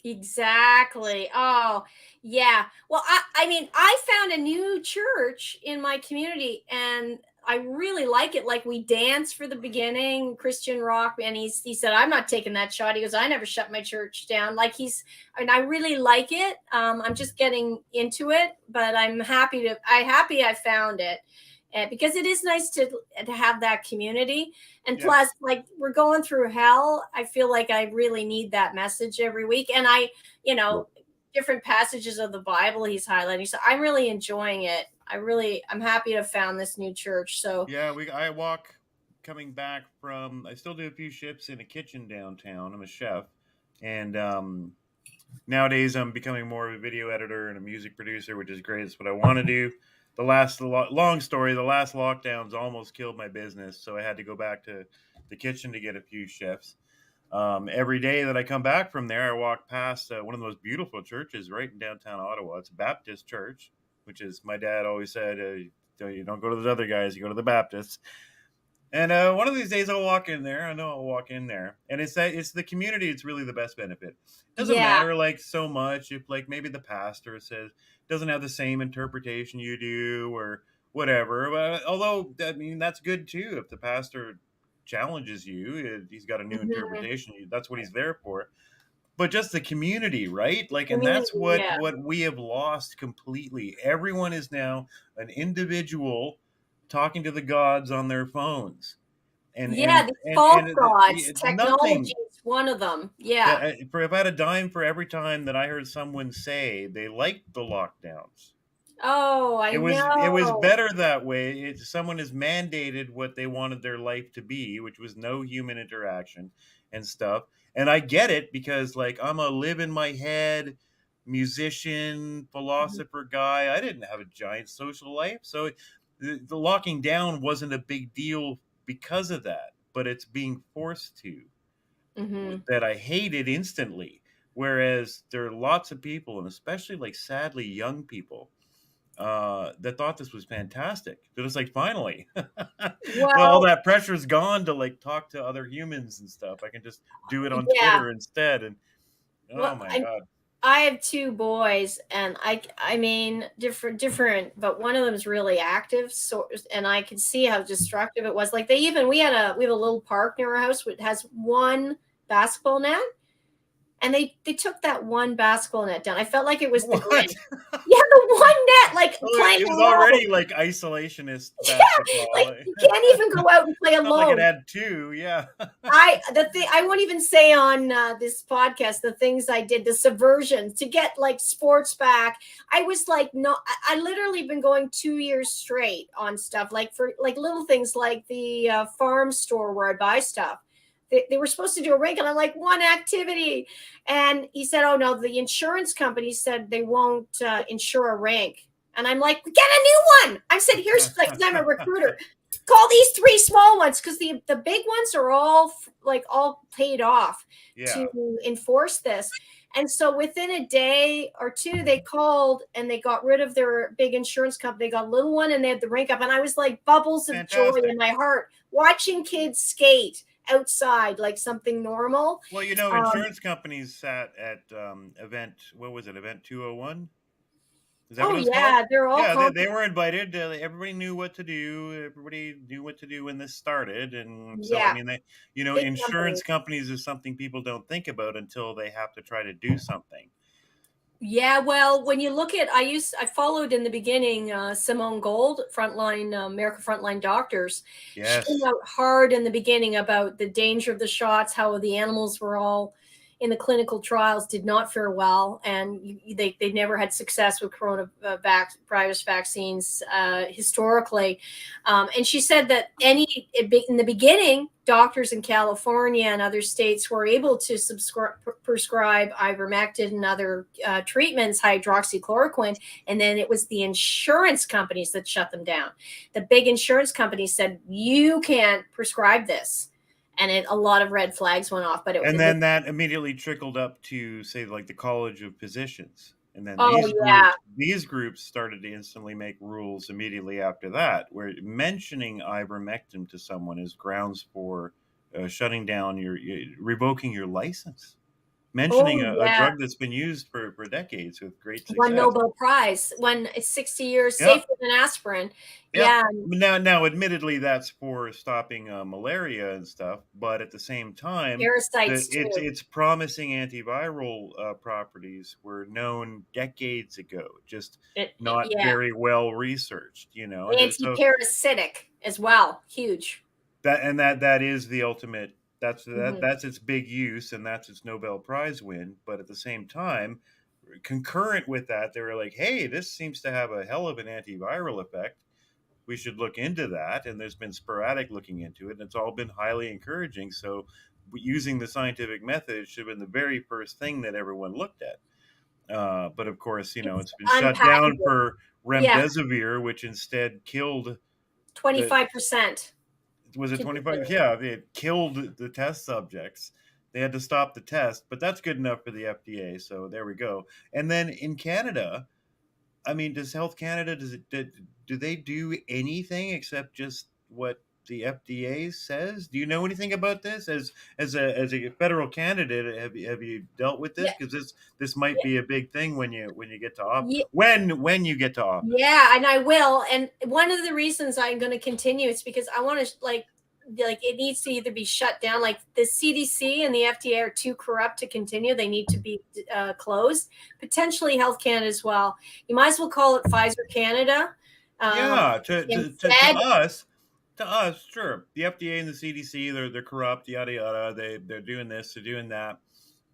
Exactly. Oh, yeah. Well, I mean, I found a new church in my community and I really like it. Like we dance for the beginning, Christian rock. And he said, I'm not taking that shot. He goes, I never shut my church down. Like and I really like it. I'm just getting into it, but I'm happy I found it. Because it is nice to have that community. And plus, like we're going through hell, I feel like I really need that message every week. And different passages of the Bible he's highlighting. So I'm really enjoying it. I'm happy to have found this new church. So yeah, I walk coming back from, I still do a few shifts in a kitchen downtown. I'm a chef. And nowadays I'm becoming more of a video editor and a music producer, which is great. It's what I want to do. Long story, the last lockdowns almost killed my business, so I had to go back to the kitchen to get a few shifts. Every day that I come back from there, I walk past one of the most beautiful churches right in downtown Ottawa. It's a Baptist church, which is, my dad always said, you don't go to those other guys, you go to the Baptists. And one of these days I'll walk in there. I know I'll walk in there. And it's the community. It's really the best benefit. It doesn't matter like so much if like maybe the pastor says doesn't have the same interpretation you do or whatever. Although, I mean, that's good too. If the pastor challenges you, he's got a new interpretation. That's what he's there for. But just the community, right? Like, and that's what we have lost completely. Everyone is now an individual talking to the gods on their phones. the false gods. Technology is one of them. Yeah. For about a dime for every time that I heard someone say they liked the lockdowns. Oh, I know. It was better that way. Someone has mandated what they wanted their life to be, which was no human interaction and stuff. And I get it because, like, I'm a live in my head musician, philosopher guy. I didn't have a giant social life, so the locking down wasn't a big deal because of that. But it's being forced to that I hated instantly. Whereas there are lots of people, and especially like sadly young people, that thought this was fantastic. That it's like, finally, all that pressure is gone to like talk to other humans and stuff. I can just do it on Twitter instead. And my God. I have two boys, and I mean different, but one of them is really active. So, and I could see how destructive it was. Like we have a little park near our house which has one basketball net. And they took that one basketball net down. I felt like it was the Grinch. Yeah, the one net, like playing. It was already like isolationist basketball. Like you can't even go out and play alone. Like it had two, yeah. I won't even say on this podcast the things I did, the subversions to get like sports back. I was like, no, I literally been going 2 years straight on stuff like for like little things like the farm store where I buy stuff. They were supposed to do a rink, and I'm like, one activity. And he said, oh, no, the insurance company said they won't insure a rink. And I'm like, get a new one. I said, here's, like, I'm a recruiter. Call these 3 small ones because the big ones are all paid off to enforce this. And so within a day or two, they called and they got rid of their big insurance company. They got a little one and they had the rink up. And I was like bubbles of joy in my heart watching kids skate outside like something normal. Well, insurance companies sat at event 201. Is that what it's called? They're all they were invited. Everybody knew what to do. Everybody knew what to do when this started, and so I mean, insurance companies is something people don't think about until they have to try to do something. Yeah, well, when you look at, I followed in the beginning Simone Gold, America Frontline Doctors. Yes. She came out hard in the beginning about the danger of the shots, how the animals were all, in the clinical trials did not fare well, and they never had success with coronavirus vaccines historically. And she said that in the beginning, doctors in California and other states were able to prescribe ivermectin and other treatments, hydroxychloroquine, and then it was the insurance companies that shut them down. The big insurance companies said, you can't prescribe this. And a lot of red flags went off. And then that immediately trickled up to, say, like the College of Physicians. And then these groups started to instantly make rules immediately after that, where mentioning ivermectin to someone is grounds for shutting down revoking your license. Mentioning a drug that's been used for decades with great success. Won Nobel Prize, when it's 60 years safer than aspirin. Yeah. Now, admittedly, that's for stopping malaria and stuff, but at the same time, parasites it's promising antiviral properties were known decades ago, just not very well researched. Anti-parasitic as well, huge. That is the ultimate. That's its big use, and that's its Nobel Prize win. But at the same time, concurrent with that, they were like, hey, this seems to have a hell of an antiviral effect. We should look into that. And there's been sporadic looking into it, and it's all been highly encouraging. So using the scientific method should have been the very first thing that everyone looked at. But of course, it's been shut down for remdesivir, which instead killed 25%. Was it 25? Yeah, it killed the test subjects. They had to stop the test, but that's good enough for the FDA. So there we go. And then in Canada, I mean, does Health Canada, do they do anything except just what the FDA says? Do you know anything about this as a federal candidate? Have you dealt with this? Because this might be a big thing when you get to office. When you get to office. Yeah, and I will. And one of the reasons I'm going to continue is because I want to like it needs to either be shut down. Like the CDC and the FDA are too corrupt to continue. They need to be closed. Potentially Health Canada as well. You might as well call it Pfizer Canada. To us, sure. The FDA and the CDC, they're corrupt, yada yada. They're doing this, they're doing that.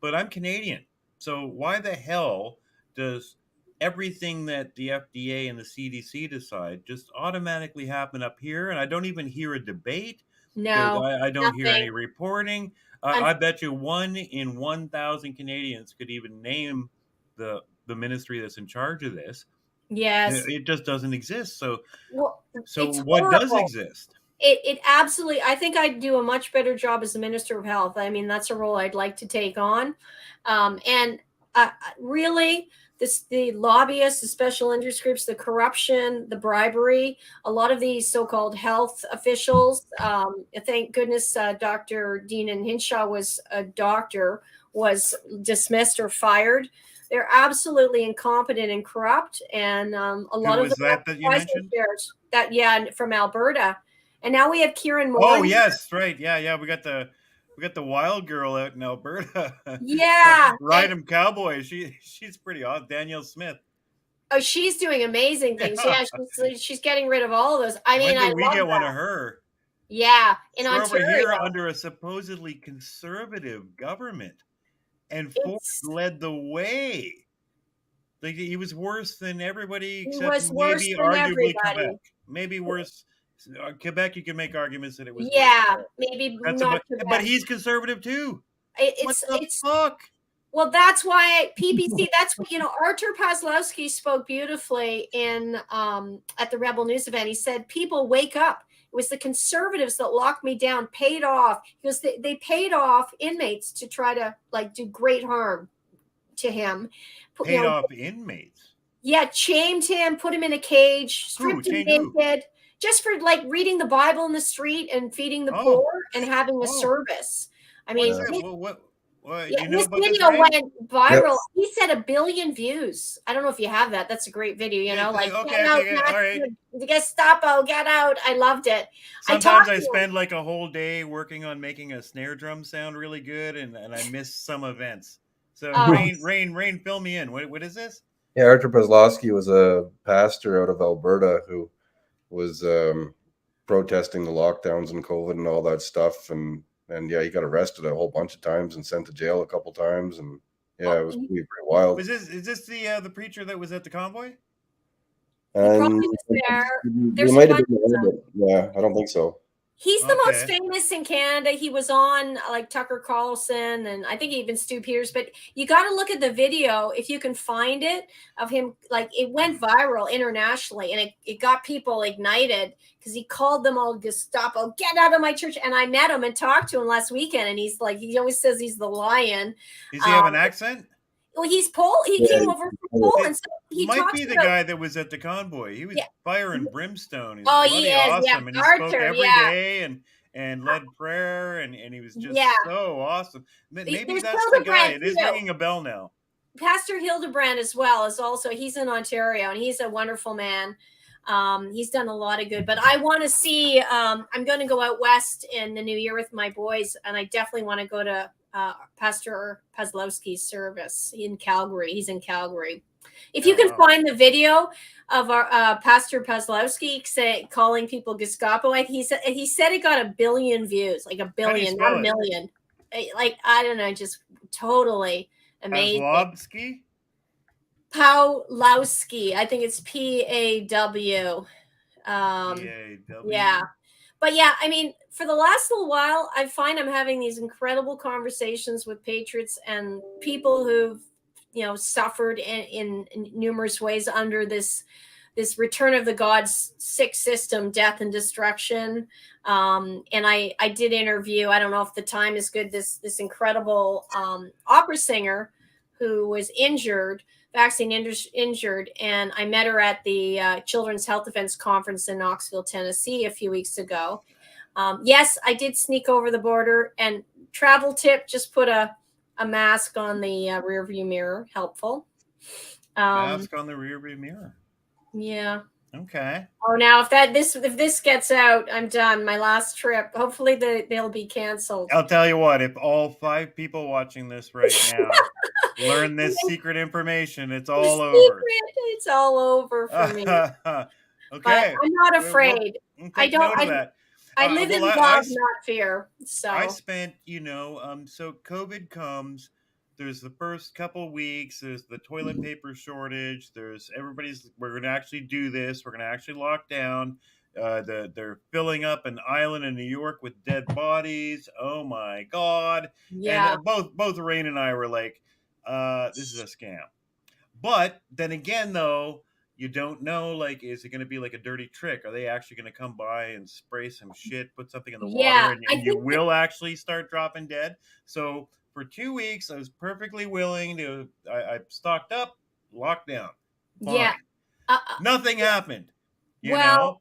But I'm Canadian, so why the hell does everything that the FDA and the CDC decide just automatically happen up here? And I don't even hear a debate. No, I don't hear any reporting. I bet you 1 in 1,000 Canadians could even name the ministry that's in charge of this. Yes, it just doesn't exist. So what horrible. does exist? It absolutely. I think I'd do a much better job as the Minister of Health. I mean, that's a role I'd like to take on. And really, the lobbyists, the special interest groups, the corruption, the bribery, a lot of these so-called health officials. Thank goodness Dr. Dean Hinshaw was dismissed or fired. They're absolutely incompetent and corrupt, and a lot of that you mentioned? From Alberta, and now we have Kieran Moore. Oh yes, right, yeah. We got the wild girl out in Alberta. Yeah, Ride cowboy. She's pretty awesome. Danielle Smith. Oh, she's doing amazing things. Yeah, she's getting rid of all of those. I mean, when did we get one of her? Yeah, in Ontario. Over here under a supposedly conservative government. And Ford led the way. Like he was worse than everybody except maybe arguably Quebec. Maybe worse. Quebec, you can make arguments that it was. Yeah, maybe not Quebec. But he's conservative too. What the fuck? Well, that's why PPC. That's what Artur Pawlowski spoke beautifully in at the Rebel News event. He said, "People wake up. It was the conservatives that locked me down, paid off." Because they paid off inmates to try to do great harm to him. Paid off inmates? Yeah, chained him, put him in a cage, stripped him naked, just for reading the Bible in the street and feeding the poor and having a service. I mean, his video went viral. Yep. He said 1 billion views. I don't know if you have that. That's a great video. Okay, all right. Gestapo, get out. I loved it. Sometimes I spend a whole day working on making a snare drum sound really good, and I miss some events. So Rain, fill me in. What is this? Yeah, Artur Pawlowski was a pastor out of Alberta who was protesting the lockdowns and COVID and all that stuff, and And yeah, he got arrested a whole bunch of times and sent to jail a couple times, and yeah, Oh, it was pretty wild. Is this the preacher that was at the convoy? he And probably was there. he There's a might have bunch been of there, them. but yeah, I don't think so. He's the most Okay. famous in Canada. He was on like Tucker Carlson, and I think even Stu Peters. But you got to look at the video if you can find it of him. Like it went viral internationally, and it got people ignited because he called them all Gestapo, get out of my church. And I met him and talked to him last weekend, and he's like, he always says he's the lion. Does he have an accent? Well, he's Pole. He Yeah, came over from Poland, so he Might talks be the about. guy that was at the convoy. He was Yeah. fire and brimstone. He's Oh, bloody he is. Yeah, awesome, and he spoke Arthur. every Yeah. day and led prayer, and he was just Yeah. so awesome. Maybe There's that's the guy. Hildebrand, It is too. ringing a bell now. Pastor Hildebrand as well is also, he's in Ontario, and he's a wonderful man. He's done a lot of good, but I want to see, I'm going to go out west in the new year with my boys, and I definitely want to go to Pastor Pazlowski's service in Calgary. He's in Calgary. If you can find the video of our Pastor Pazlowski calling people Gestapo, he said it got 1 billion views, like 1 billion, not a million. Like, I don't know, just totally amazing. Pawlowski. I think it's P-A-W. Yeah. But yeah, I mean, for the last little while, I find I'm having these incredible conversations with patriots and people who've, suffered in numerous ways under this return of the gods sick system, death and destruction. And I did interview, I don't know if the time is good, this incredible opera singer who was vaccine injured, and I met her at the Children's Health Defense Conference in Knoxville, Tennessee a few weeks ago. Yes, I did sneak over the border, and travel tip, just put a mask on the rear view mirror. Helpful. Mask on the rear view mirror. Yeah. Okay. Oh, now if this gets out, I'm done. My last trip. Hopefully they'll be canceled. I'll tell you what, if all 5 people watching this right now learn this secret information, it's all over. It's all over for me. Okay. But I'm not afraid. I don't. I live in love, not fear. So I spent, so COVID comes. There's the first couple weeks. There's the toilet paper shortage. We're going to actually do this. We're going to actually lock down. They're filling up an island in New York with dead bodies. Oh my God. Yeah. And both Rain and I were like, this is a scam. But then again, though, you don't know, like, is it going to be like a dirty trick? Are they actually going to come by and spray some shit, put something in the water, and you will actually start dropping dead? So for 2 weeks, I was perfectly willing to, I stocked up, locked down. Fine. Yeah. Nothing happened. You well, know?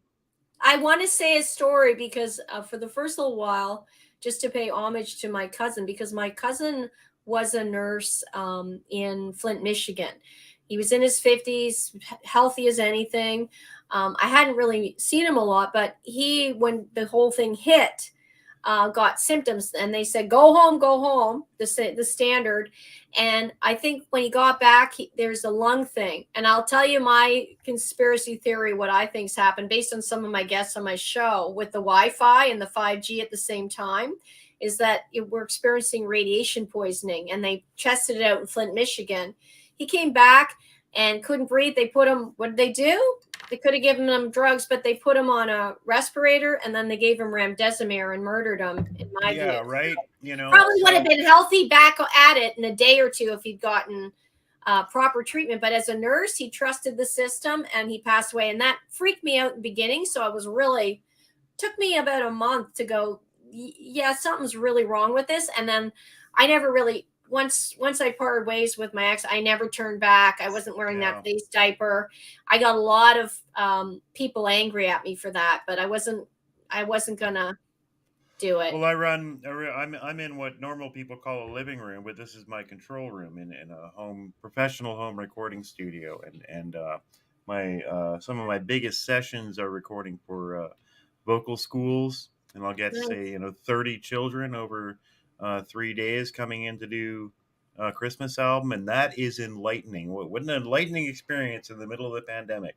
I want to say a story because for the first little while, just to pay homage to my cousin, because my cousin was a nurse in Flint, Michigan. He was in his 50s, healthy as anything. I hadn't really seen him a lot, but when the whole thing hit, got symptoms, and they said, go home, the standard. And I think when he got back, there's a lung thing. And I'll tell you my conspiracy theory, what I think's happened based on some of my guests on my show with the Wi-Fi and the 5G at the same time, is that we're experiencing radiation poisoning. And they tested it out in Flint, Michigan. He came back and couldn't breathe. They put him, what did they do? They could have given him drugs, but they put him on a respirator, and then they gave him remdesivir and murdered him, in my view. Yeah, right. Probably would have been healthy back at it in a day or two if he'd gotten proper treatment. But as a nurse, he trusted the system, and he passed away. And that freaked me out in the beginning. So I was took me about a month to go, yeah, something's really wrong with this. And then I never really, once I parted ways with my ex, I never turned back. I wasn't wearing that face diaper. I got a lot of people angry at me for that, but I wasn't gonna do it. Well, I'm in what normal people call a living room, but this is my control room in a professional home recording studio, and some of my biggest sessions are recording for vocal schools, and I'll get say 30 children over 3 days coming in to do a Christmas album, and that is enlightening. What an enlightening experience in the middle of the pandemic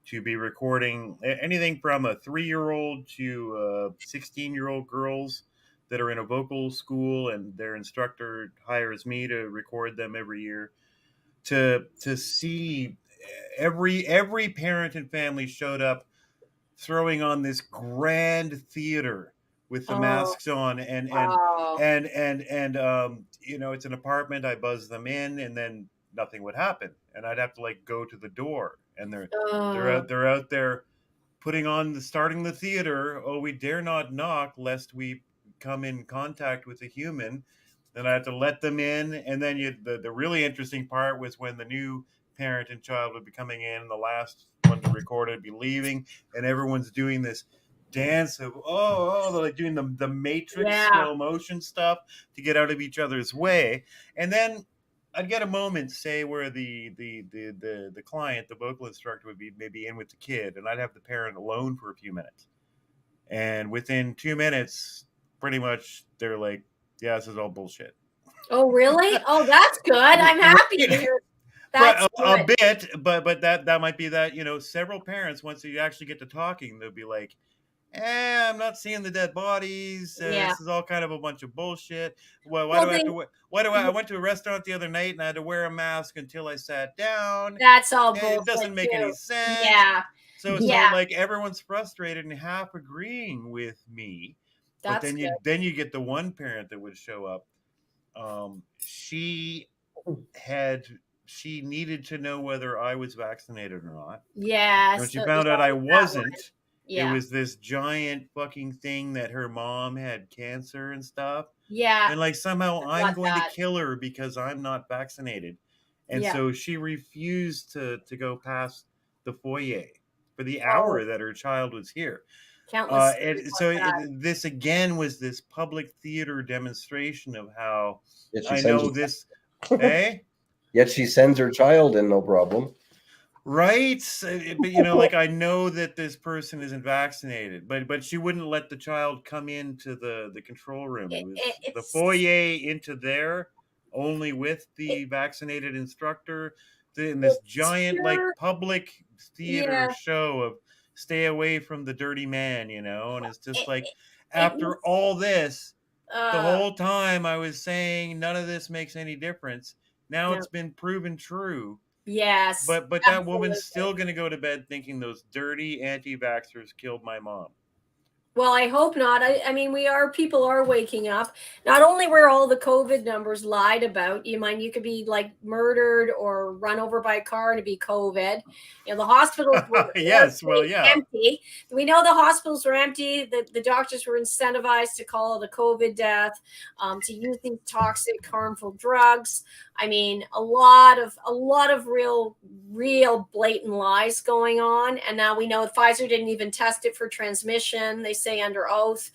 to be recording anything from a 3-year-old to 16-year-old girls that are in a vocal school, and their instructor hires me to record them every year. To see every parent and family showed up throwing on this grand theater with the Oh, masks on, oh, you know, it's an apartment. I buzz them in, and then nothing would happen, and I'd have to like go to the door, and oh. they're out there putting on starting the theater. Oh, we dare not knock lest we come in contact with a human. Then I had to let them in, and then the really interesting part was when the new parent and child would be coming in, and the last one to record it would be leaving, and everyone's doing this dance of they're like doing the Matrix Yeah. slow motion stuff to get out of each other's way, and then I'd get a moment, say, where the client, the vocal instructor, would be maybe in with the kid, and I'd have the parent alone for a few minutes. And within 2 minutes, pretty much, they're like, "Yeah, this is all bullshit." Oh, really? Oh, that's good. I'm happy to Right. hear. But That's a good. bit, but that might be that, you know, several parents, once you actually get to talking, they'll be like, I'm not seeing the dead bodies. Yeah. This is all kind of a bunch of bullshit. Well, why Well, do I have they. to? Why do I? I went to a restaurant the other night and I had to wear a mask until I sat down. That's all It bullshit doesn't make any too. sense. Yeah. So Yeah. like everyone's frustrated and half agreeing with me, but That's good. then you get the one parent that would show up. She had she needed to know whether I was vaccinated or not. When Yes. she There's found out I always that one. wasn't, it Yeah. was this giant fucking thing that her mom had cancer and stuff. Yeah. And like somehow I I'm got going to that. kill her because I'm not vaccinated. And Yeah. so she refused to go past the foyer for the Oh, hour that her child was here. countless stories And like so that. this again was this public theater demonstration of how Yet she I sends know her, this. Hey, yet she sends her child in, no problem. right? But you know, like I know that this person isn't vaccinated, but she wouldn't let the child come into the control room. It was the It's foyer into there only with it, the vaccinated instructor. In this it's giant like pure. public theater Yeah. show of stay away from the dirty man, you know, and it's just It, like it, it after needs. all this, the Uh. whole time I was saying none of this makes any difference. Now Yeah. it's been proven true. Yes. But that woman's Absolutely. still going to go to bed thinking those dirty anti-vaxxers killed my mom. Well, I hope not. I mean, people are waking up. Not only were all the COVID numbers lied about, you could be like murdered or run over by a car and it'd be COVID. You know, the hospitals were Yes, well, largely yeah. empty. We know the hospitals were empty. The doctors were incentivized to call it a COVID death, to use these toxic, harmful drugs. I mean, a lot of real blatant lies going on. And now we know Pfizer didn't even test it for transmission. They say under oath,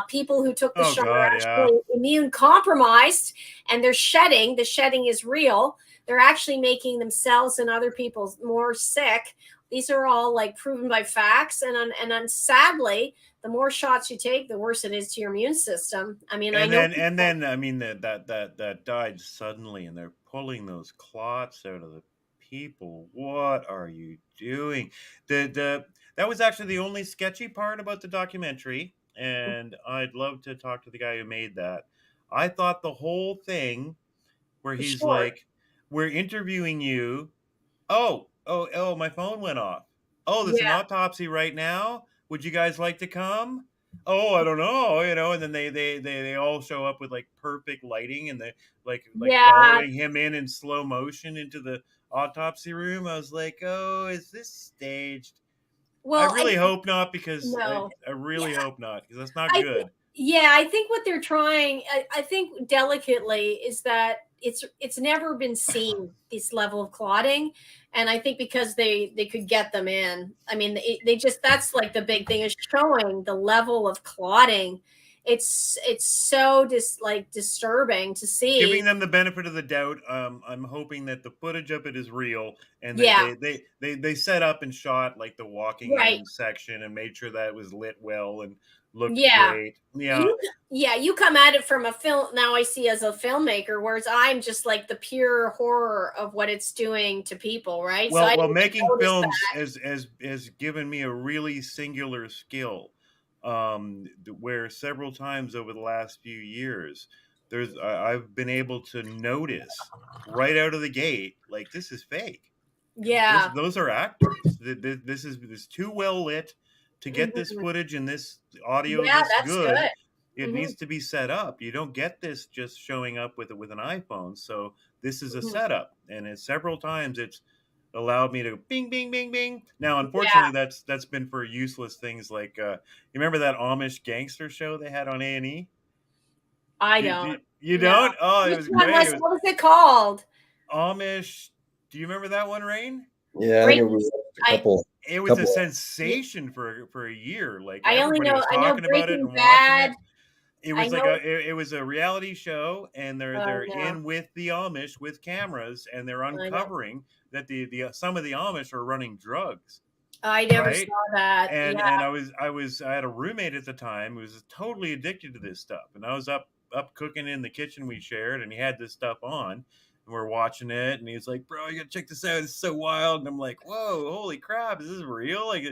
people who took the Oh shot are God, yeah. actually immune compromised, and they're shedding. The shedding is real. They're actually making themselves and other people more sick. These are all like proven by facts, and sadly, the more shots you take, the worse it is to your immune system. I mean, I know And people. then I mean that died suddenly, and they're pulling those clots out of the people. What are you doing? The That was actually the only sketchy part about the documentary, and I'd love to talk to the guy who made that. I thought the whole thing where For he's sure. like, "We're interviewing you." Oh, my phone went off. Oh, there's an Yeah. autopsy right now. Would you guys like to come? Oh, I don't know, you know, and then they all show up with like perfect lighting and they like Yeah. following him in slow motion into the autopsy room. I was like, "Oh, is this staged?" I Well, really hope not because no. I really Yeah. hope not because that's not I good. yeah, I think what they're trying, I think delicately, is that it's never been seen this level of clotting, and I think because they could get them in. I mean, they just that's like the big thing is showing the level of clotting. It's so like disturbing to Giving see. them the benefit of the doubt. I'm hoping that the footage of it is real and that Yeah, they set up and shot like the walking right. in section and made sure that it was lit well and looked Yeah. great. Yeah. You yeah, you come at it from a film now I see as a filmmaker, whereas I'm just like the pure horror of what it's doing to people, right? So I Well, didn't even making notice films that. has given me a really singular skill where several times over the last few years, I've been able to notice right out of the gate, like, this is fake. Yeah. Those are actors. This is too well lit to get this Mhm. footage and this audio Yeah, this that's good. good. It Mhm. needs to be set up. You don't get this just showing up with an iPhone. So this is a Mhm. setup, and several times it's allowed me to bing, bing, bing, bing. Now, Yeah, unfortunately, that's been for useless things like you remember that Amish gangster show they had on A&E? I Do, don't. do, you No. don't? Oh, it Which was one great. was It was what was it called? Amish. Do you remember that one, Rain? Yeah, I think Break we watched a I It was a couple. yeah, sensation for a year. Like I only everybody know was I know talking about it Breaking and watching Bad. it. It I was like know it was a reality show, and they're no, in with the Amish with cameras, and they're I know. uncovering that the some of the Amish are running drugs, I never right? saw that. Yeah. And I had a roommate at the time who was totally addicted to this stuff, and I was up cooking in the kitchen we shared, and he had this stuff on, and we're watching it, and he's like, "Bro, you gotta check this out. It's so wild." And I'm like, "Whoa, holy crap, is this real?" Like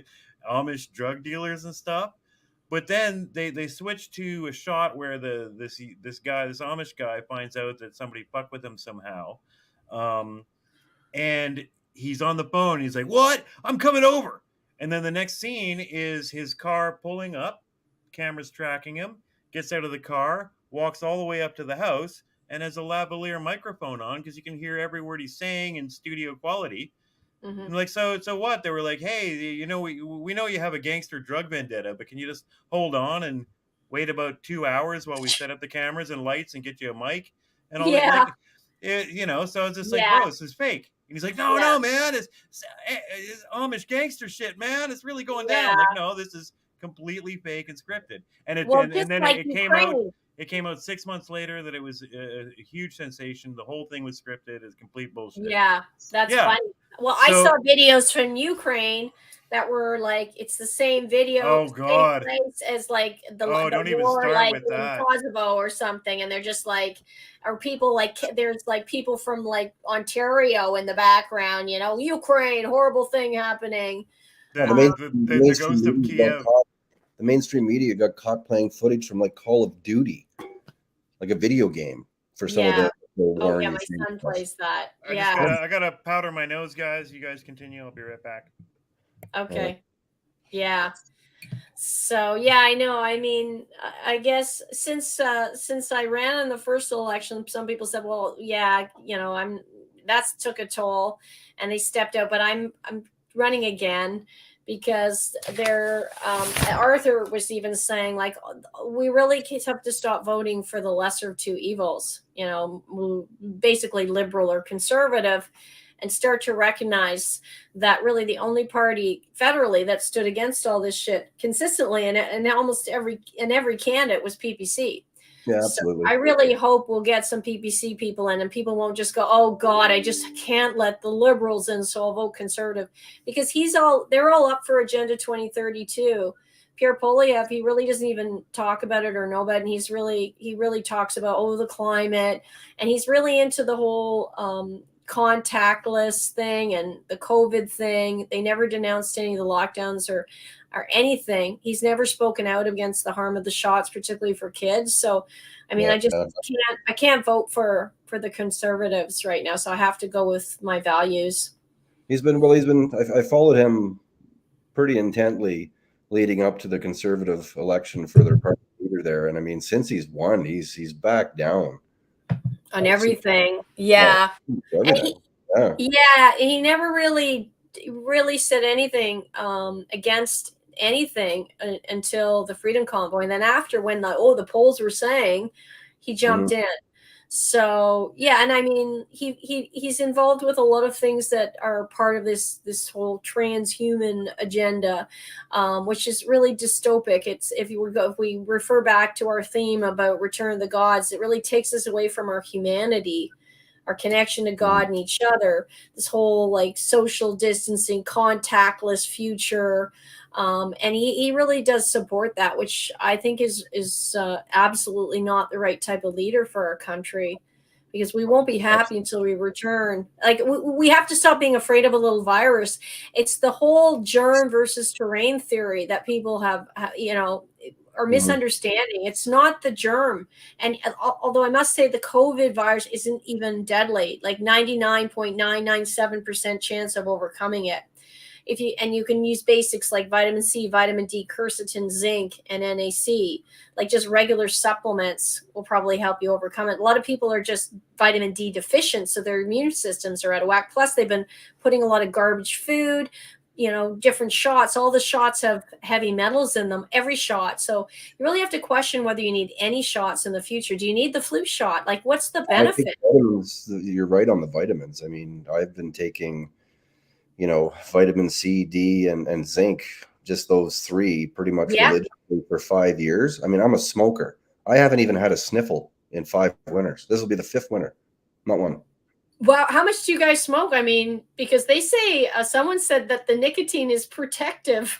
Amish drug dealers and stuff. But then they switched to a shot where this guy, this Amish guy, finds out that somebody fucked with him somehow, um, and he's on the phone. He's like, "What? I'm coming over." And then the next scene is his car pulling up, cameras tracking him, gets out of the car, walks all the way up to the house, and has a lavalier microphone on because you can hear every word he's saying in studio quality. Mhm. And like, so what? They were like, "Hey, we know you have a gangster drug vendetta, but can you just hold on and wait about 2 hours while we set up the cameras and lights and get you a mic and all that?" Yeah. Like, so it's just like, Yeah. bro, this is fake. And he's like, "No, Yeah. no, man, it's Amish gangster shit, man. It's really going down." Yeah. Like, no, this is completely fake and scripted. And Well, just then like it came out. Ukraine. It came out 6 months later that it was a huge sensation. The whole thing was scripted. It's complete bullshit. Yeah, that's Yeah. funny. Well, I saw So, videos from Ukraine that were like it's the same video, oh same God. place as like Oh, the don't even war start like with in that. Kosovo or something, and they're just like, or people like there's like people from like Ontario in the background, you know, Ukraine, horrible thing happening. Oh, the The mainstream, the the the, the mainstream ghost of media got Kiev. caught. The mainstream media got caught playing footage from like Call of Duty, like a video game, for some of Yeah. the Oh war in yeah, my Ukraine son stuff. plays that. I just Yeah. gotta powder my nose, guys. You guys continue. I'll be right back. Yeah. Okay. Yeah. So yeah, I know. I mean, I guess since I ran in the first election, some people said, "Well, yeah, you know, that's took a toll," and they stepped out. But I'm running again because Arthur was even saying like we really have to stop voting for the lesser of two evils. You know, basically liberal or conservative, and start to recognize that really the only party federally that stood against all this shit consistently and almost every candidate was PPC. Yeah, So absolutely. I really hope we'll get some PPC people in and people won't just go, oh God, I just can't let the liberals in, so I'll vote conservative. Because they're all up for Agenda 2032. Pierre Polyev, he really doesn't even talk about it or know about it. And he really talks about, the climate. And he's really into the whole contactless thing and the COVID thing. They never denounced any of the lockdowns or anything. He's never spoken out against the harm of the shots, particularly for kids. So, I mean, Yeah, I can't vote for the conservatives right now. So I have to go with my values. he's been. I followed him pretty intently leading up to the conservative election for their party leader there, and I mean, since he's won, he's backed down On everything. Yeah. And everything. Yeah. he never really said anything against anything until the Freedom Convoy, and then after when the polls were saying, he jumped in. So yeah, and I mean he's involved with a lot of things that are part of this whole transhuman agenda, which is really dystopic. It's if we refer back to our theme about Return of the Gods, it really takes us away from our humanity, our connection to God and each other, this whole like social distancing, contactless future. And he really does support that, which I think is absolutely not the right type of leader for our country, because we won't be happy until we return. Like we have to stop being afraid of a little virus. It's the whole germ versus terrain theory that people have, you know, are misunderstanding. It's not the germ. And although I must say the COVID virus isn't even deadly, like 99.997% chance of overcoming it. You can use basics like vitamin C, vitamin D, quercetin, zinc, and NAC, like just regular supplements will probably help you overcome it. A lot of people are just vitamin D deficient, so their immune systems are out of whack. Plus, they've been putting a lot of garbage food, you know, different shots. All the shots have heavy metals in them, every shot. So you really have to question whether you need any shots in the future. Do you need the flu shot? Like, what's the benefit? I think vitamins, you're right on the vitamins. I mean, I've been taking, you know, vitamin C, D, and zinc, just those three pretty much religiously for 5 years. I mean, I'm a smoker. I haven't even had a sniffle in 5 winters. This will be the 5th winter, not one. Well, how much do you guys smoke? I mean, because they say someone said that the nicotine is protective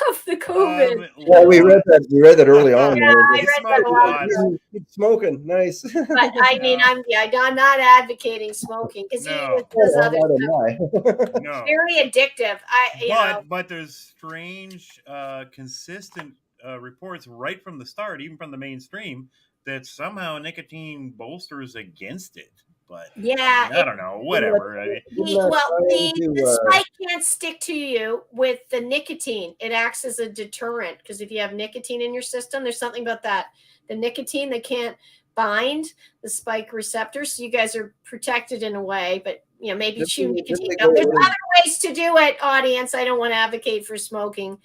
of the COVID. Well, we read that early on. Yeah, I read that a lot. Keep smoking, nice. But I mean, I'm not advocating smoking because there's other stuff. No. Very addictive. But there's strange, consistent reports right from the start, even from the mainstream, that somehow nicotine bolsters against it. But yeah, I don't know, whatever. The spike can't stick to you with the nicotine. It acts as a deterrent because if you have nicotine in your system, there's something about that. The nicotine, they can't bind the spike receptors. So you guys are protected in a way, but you know, maybe chew nicotine. There's other ways to do it, audience. I don't want to advocate for smoking.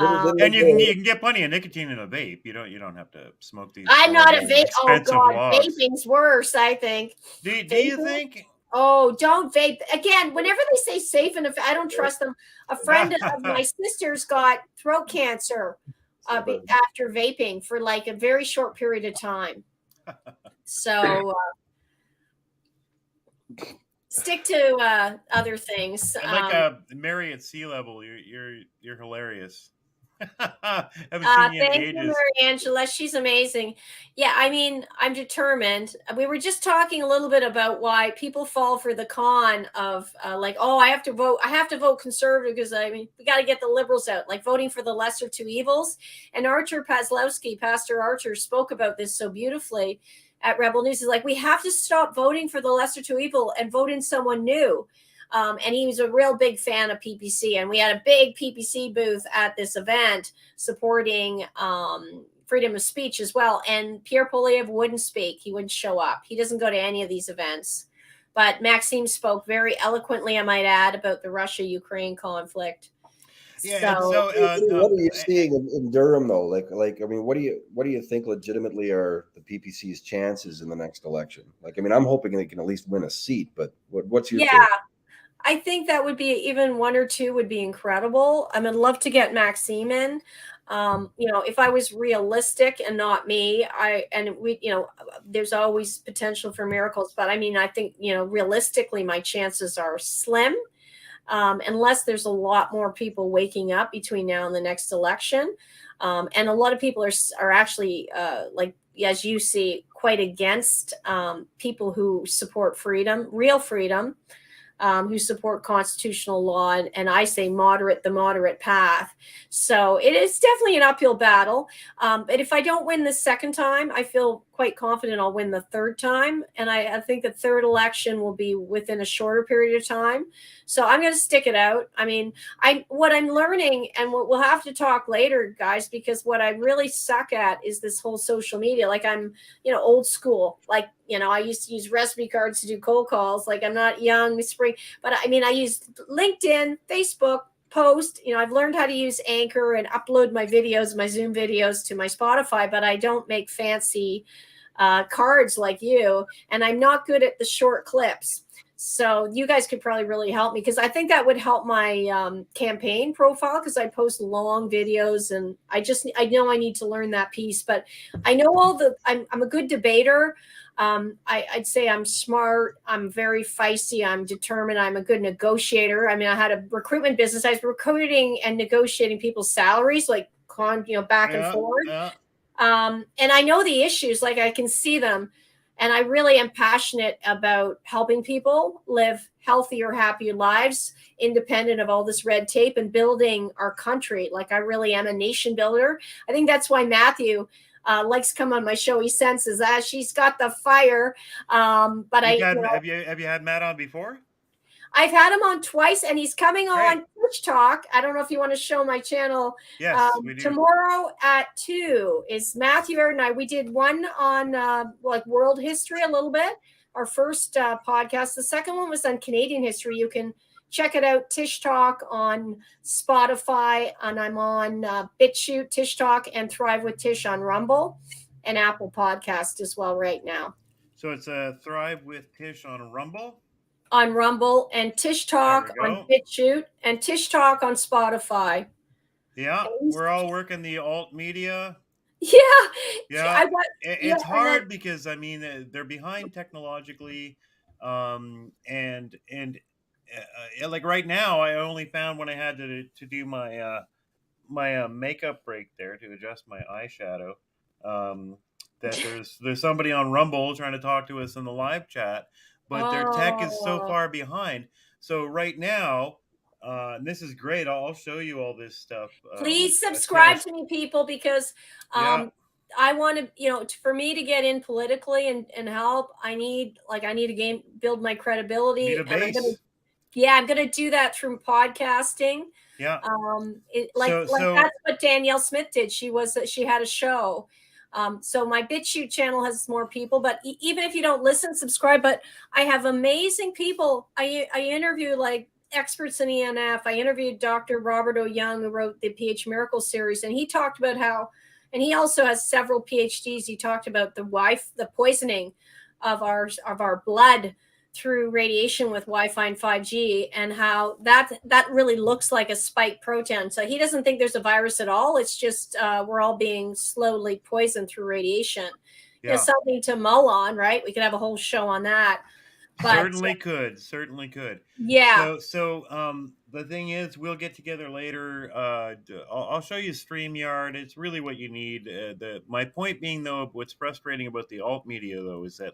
And you can get plenty of nicotine in a vape. You don't have to smoke these. I'm not a vape. Oh God, logs. Vaping's worse. I think. Do you think? Oh, don't vape again. Whenever they say safe and I don't trust them. A friend of my sister's got throat cancer after vaping for like a very short period of time. So stick to other things. Like Mary at Sea Level. You're hilarious. Thank you, Mary Angela. She's amazing. Yeah, I mean, I'm determined. We were just talking a little bit about why people fall for the con of like, oh, I have to vote conservative because I mean, we got to get the liberals out, like voting for the lesser two evils. And Archer Paslowski, Pastor Archer, spoke about this so beautifully at Rebel News. Is like, we have to stop voting for the lesser two evil and vote in someone new. And he was a real big fan of PPC. And we had a big PPC booth at this event supporting freedom of speech as well. And Pierre Poilievre wouldn't speak. He wouldn't show up. He doesn't go to any of these events. But Maxime spoke very eloquently, I might add, about the Russia-Ukraine conflict. Yeah. So what are you seeing in Durham, though? Like, I mean, what do you think legitimately are the PPC's chances in the next election? Like, I mean, I'm hoping they can at least win a seat, but what's your take? I think that would be even 1 or 2 would be incredible. I would love to get Maxime in. You know, if I was realistic and not me, there's always potential for miracles. But I mean, I think, you know, realistically, my chances are slim. Unless there's a lot more people waking up between now and the next election. And a lot of people are actually, like, as you see, quite against people who support freedom, real freedom. Who support constitutional law and I say the moderate path. So it is definitely an uphill battle. But if I don't win the second time, I feel quite confident I'll win the third time. And I think the third election will be within a shorter period of time. So I'm going to stick it out. I mean, what I'm learning, and we'll have to talk later, guys, because what I really suck at is this whole social media. Like I'm, you know, old school. Like, you know, I used to use recipe cards to do cold calls. Like I'm not young, spring, but I mean, I used LinkedIn, Facebook, post. You know, I've learned how to use Anchor and upload my videos, my Zoom videos to my Spotify, but I don't make fancy cards like you. And I'm not good at the short clips. So you guys could probably really help me because I think that would help my campaign profile because I post long videos and I know I need to learn that piece, but I know I'm a good debater. I'd say I'm smart. I'm very feisty. I'm determined. I'm a good negotiator. I mean, I had a recruitment business. I was recruiting and negotiating people's salaries, like back and forth. Yeah. And I know the issues, like I can see them. And I really am passionate about helping people live healthier, happier lives, independent of all this red tape, and building our country. Like, I really am a nation builder. I think that's why Matthew likes to come on my show. He senses that she's got the fire. But have you had Matt on before? I've had him on twice, and he's coming on Twitch Talk. I don't know if you want to show my channel. Yes, we do. Tomorrow at 2 is Matthew and I. We did one on like world history a little bit, our first podcast. The second one was on Canadian history. You can check it out, Tish Talk on Spotify, and I'm on Bitchute, Tish Talk, and Thrive with Tish on Rumble and Apple Podcast as well right now. So it's Thrive with Tish on Rumble? On Rumble, and Tish Talk on Bitchute, and Tish Talk on Spotify. Yeah, we're all working the alt media. Yeah. It's hard because, I mean, they're behind technologically, and like right now, I only found when I had to do my my makeup break there to adjust my eyeshadow, that there's somebody on Rumble trying to talk to us in the live chat. But their tech is so far behind. So right now, this is great. I'll show you all this stuff. Please subscribe to me, people, because I want to, for me to get in politically and help, I need to build my credibility. Need a base. I'm going to do that through podcasting. Yeah. That's what Danielle Smith did. She had a show. So my BitChute channel has more people, but even if you don't listen, subscribe. But I have amazing people. I interview like experts in ENF. I interviewed Dr. Robert O. Young, who wrote the PH Miracle series, and he talked about how, and he also has several PhDs. He talked about the poisoning of our blood through radiation with Wi-Fi and 5G, and how that really looks like a spike protein. So he doesn't think there's a virus at all. It's just we're all being slowly poisoned through radiation. Yeah. Something to mull on, right? We could have a whole show on that. But, certainly could. Yeah. So the thing is, we'll get together later. I'll show you StreamYard. It's really what you need. My point being, though, what's frustrating about the alt media, though, is that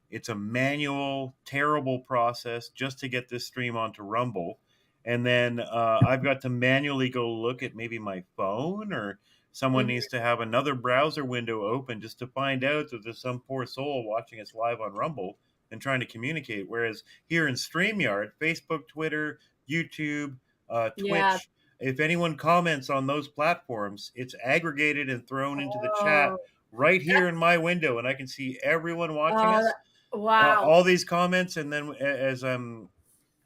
it's a manual, terrible process just to get this stream onto Rumble. And then I've got to manually go look at maybe my phone, or someone needs to have another browser window open just to find out that there's some poor soul watching us live on Rumble and trying to communicate. Whereas here in StreamYard, Facebook, Twitter, YouTube, Twitch, if anyone comments on those platforms, it's aggregated and thrown into the chat right here in my window, and I can see everyone watching us. Wow. All these comments, and then as I'm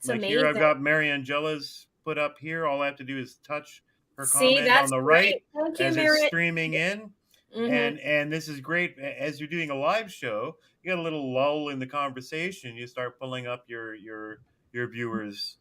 here, I've got Mary Angela's put up here. All I have to do is touch her comment on the right as it's streaming in. And this is great. As you're doing a live show, you got a little lull in the conversation. You start pulling up your viewers'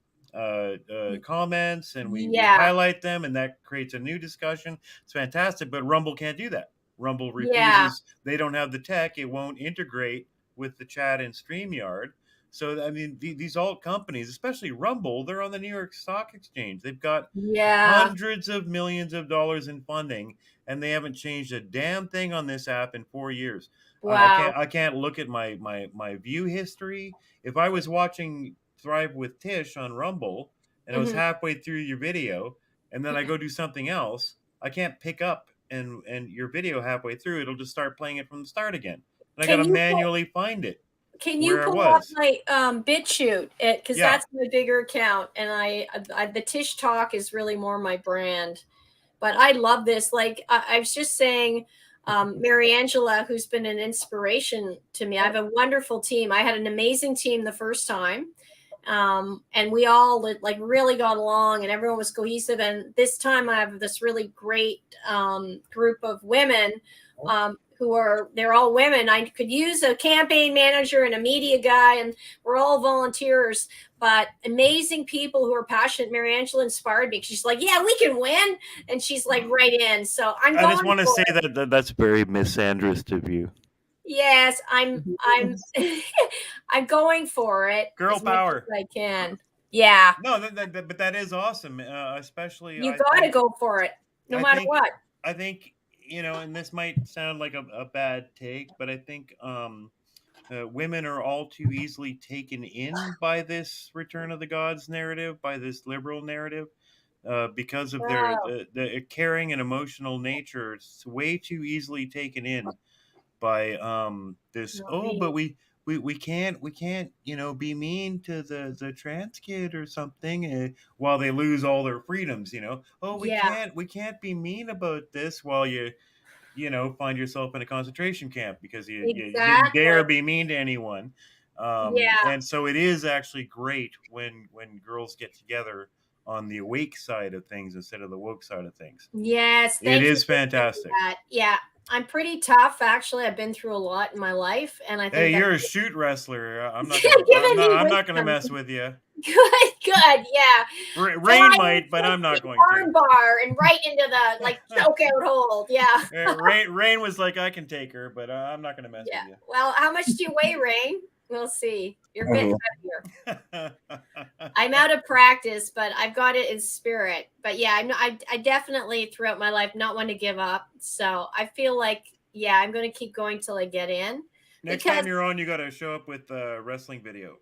comments, and we highlight them, and that creates a new discussion. It's fantastic, but Rumble can't do that. Rumble refuses. Yeah. They don't have the tech. It won't integrate with the chat and StreamYard. So, I mean, these alt companies, especially Rumble, they're on the New York Stock Exchange. They've got hundreds of millions of dollars in funding, and they haven't changed a damn thing on this app in 4 years. Wow. I can't look at my view history. If I was watching Thrive with Tish on Rumble, and I was halfway through your video, and then I go do something else, I can't pick up and your video halfway through. It'll just start playing it from the start again. And I got to manually find it. Can you pull up my BitChute? Because that's my bigger account, and I the Tish Talk is really more my brand. But I love this. Like I was just saying, Mary Angela, who's been an inspiration to me. I have a wonderful team. I had an amazing team the first time, and we all like really got along, and everyone was cohesive. And this time, I have this really great group of women. They're all women. I could use a campaign manager and a media guy, and we're all volunteers, but amazing people who are passionate. Mary Angela inspired me. She's like, yeah, we can win. And she's like right in. So I just want to say that's very misandrist of you. Yes, I'm I'm going for it. Girl power. As I can. Yeah. No, but that is awesome. Especially you got to go for it no matter what. I think and this might sound like a bad take, but I think women are all too easily taken in by this return of the gods narrative, by this liberal narrative, because of their Wow. the caring and emotional nature. It's way too easily taken in by this. Not Oh, me. but we can't be mean to the trans kid or something, while they lose all their freedoms. Oh, we Yeah, can't we can't be mean about this while you find yourself in a concentration camp because you didn't exactly. dare be mean to anyone. Yeah. And so it is actually great when girls get together on the awake side of things instead of the woke side of things. Yes. It Thank you is for saying fantastic. that. Yeah. I'm pretty tough, actually. I've been through a lot in my life, and I think Hey, that's you're a shoot wrestler. I'm not gonna I'm giving not me I'm not gonna wisdom. mess with you. Good, good. Yeah. Rain Flying might, but I'm not instant going to. arm bar and right into the like choke out hold. Yeah. Rain was like, I can take her, but I'm not gonna mess Yeah. with you. Well, how much do you weigh, Rain? We'll see. You're a bit heavier. I'm out of practice, but I've got it in spirit. But yeah, I definitely throughout my life not one to give up. So I feel like yeah, I'm going to keep going till I get in Next because time you're on, you got to show up with a wrestling video.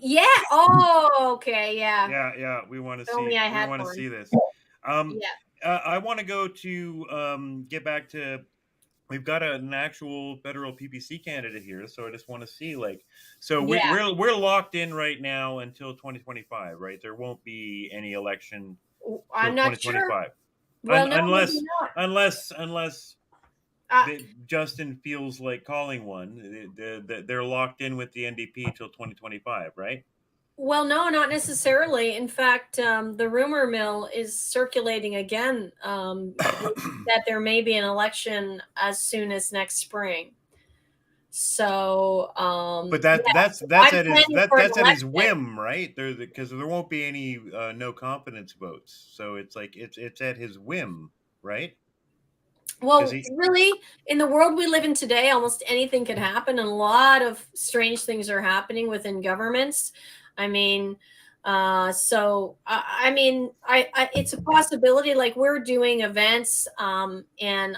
yeah. Oh, okay, yeah. Yeah, we want to If only I we had want to one. see this. Um, Yeah. I want to go to get back to. We've got an actual federal PPC candidate here, so I just want to see so Yeah. we're locked in right now until 2025, right? There won't be any election till I'm not sure. 2025, Well, no, maybe unless not. unless Uh, Justin feels like calling one. They're locked in with the NDP till 2025, right? Well, no, not necessarily. In fact, the rumor mill is circulating again that there may be an election as soon as next spring. So, But yeah, that's so that's I'm at his planning for an that's at his election. whim, right? Because there won't be any no confidence votes, so it's like it's at his whim, right? Because Well, he really, in the world we live in today, almost anything could happen, and a lot of strange things are happening within governments. I mean, so I mean, it's a possibility. Like we're doing events, and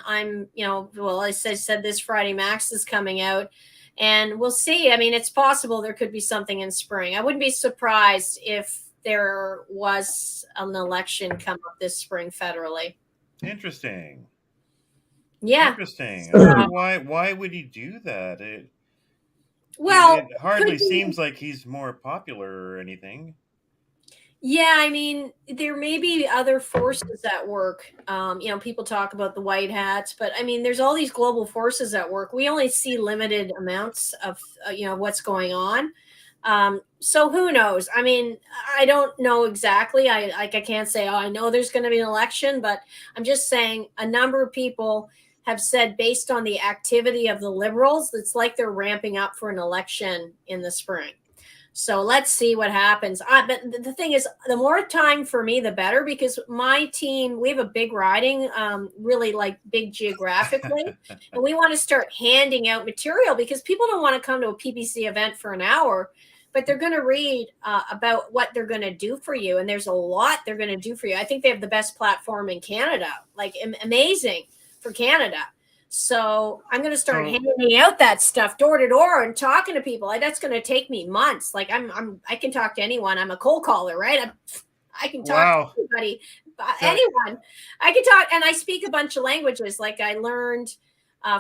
I'm, well, I said this Friday, Max is coming out, and we'll see. I mean, it's possible there could be something in spring. I wouldn't be surprised if there was an election come up this spring federally. interesting. Yeah. Interesting. I So, wonder why would he do that? well, It it could hardly be. seems like he's more popular or anything. Yeah, I mean, there may be other forces at work. People talk about the white hats, but I mean, there's all these global forces at work. We only see limited amounts of, what's going on. So who knows? I mean, I don't know exactly. I can't say, oh, I know there's going to be an election, but I'm just saying a number of people have said based on the activity of the liberals, it's like they're ramping up for an election in the spring. So let's see what happens. But the thing is, the more time for me, the better, because my team, we have a big riding, really like big geographically, and we want to start handing out material because people don't want to come to a PPC event for an hour, but they're going to read about what they're going to do for you. And there's a lot they're going to do for you. I think they have the best platform in Canada, like amazing for Canada. So I'm going to start So handing out that stuff door to door and talking to people. That's going to take me months. Like I can talk to anyone. I'm a cold caller, right? I can talk to wow. anybody, So anyone. I can talk, and I speak a bunch of languages. Like I learned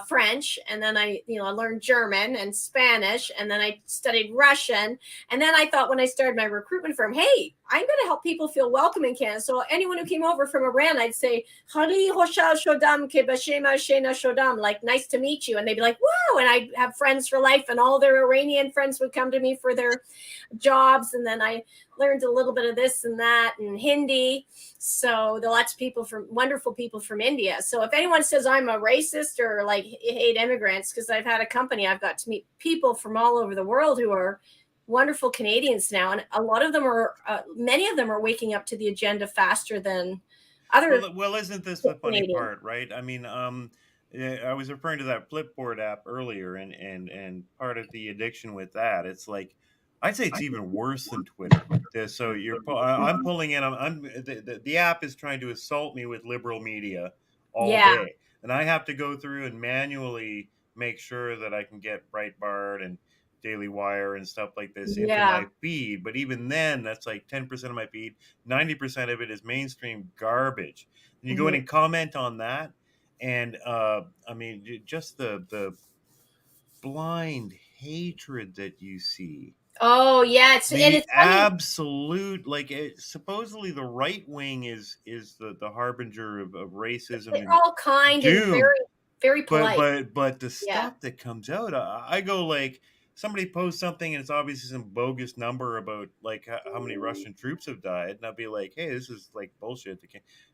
French, and then I learned German and Spanish, and then I studied Russian. And then I thought when I started my recruitment firm, hey, I'm going to help people feel welcome in Canada. So anyone who came over from Iran, I'd say, "Hali hoshal shodam kebashema shena shodam," like nice to meet you, and they'd be like, "Wow!" And I'd have friends for life, and all their Iranian friends would come to me for their jobs, and then I learned a little bit of this and that and Hindi. So there are lots of wonderful people from India. So if anyone says I'm a racist or like hate immigrants, because I've had a company, I've got to meet people from all over the world who are wonderful Canadians now, and a lot of them are, many of them are waking up to the agenda faster than other well, isn't this the funny Canadians. part, right? I mean, I was referring to that Flipboard app earlier, and part of the addiction with that, it's like I'd say it's even worse than Twitter. So I'm pulling in. The app is trying to assault me with liberal media all Yeah, day. and I have to go through and manually make sure that I can get Breitbart and Daily Wire and stuff like this into Yeah. my feed. But even then, that's like 10% of my feed. 90% of it is mainstream garbage. And you go in and comment on that, and I mean, just the blind hatred that you see. Oh yeah, and The it's funny. absolute, like, supposedly the right wing is the harbinger of racism They're and all kind and doom. very polite. But the Yeah. stuff that comes out, I go like, somebody posts something and it's obviously some bogus number about like how many Russian troops have died, and I'll be like, hey, this is like bullshit.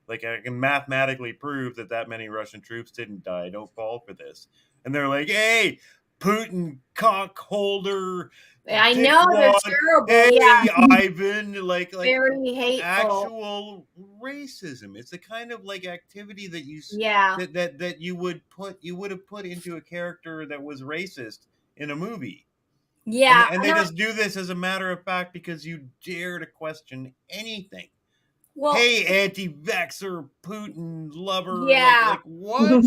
Like, I can mathematically prove that many Russian troops didn't die. Don't fall for this. And they're like, hey, Putin cock holder, I know they're dickwad, terrible. hey, Yeah, Ivan, like very hateful. actual racism. It's the kind of like activity that Yeah. that you would have put into a character that was racist in a movie. Yeah. And they No, just do this as a matter of fact because you dare to question anything. well, Hey, anti-vaxxer, Putin lover, yeah. like what?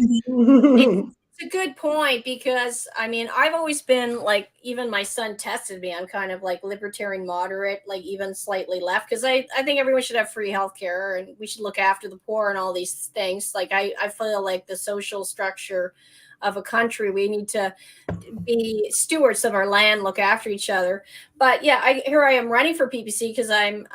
It's a good point because I mean, I've always been like, even my son tested me. I'm kind of like libertarian moderate, like even slightly left, because I think everyone should have free healthcare and we should look after the poor and all these things. Like I feel like the social structure of a country, we need to be stewards of our land, look after each other. But yeah, here I am running for PPC because I'm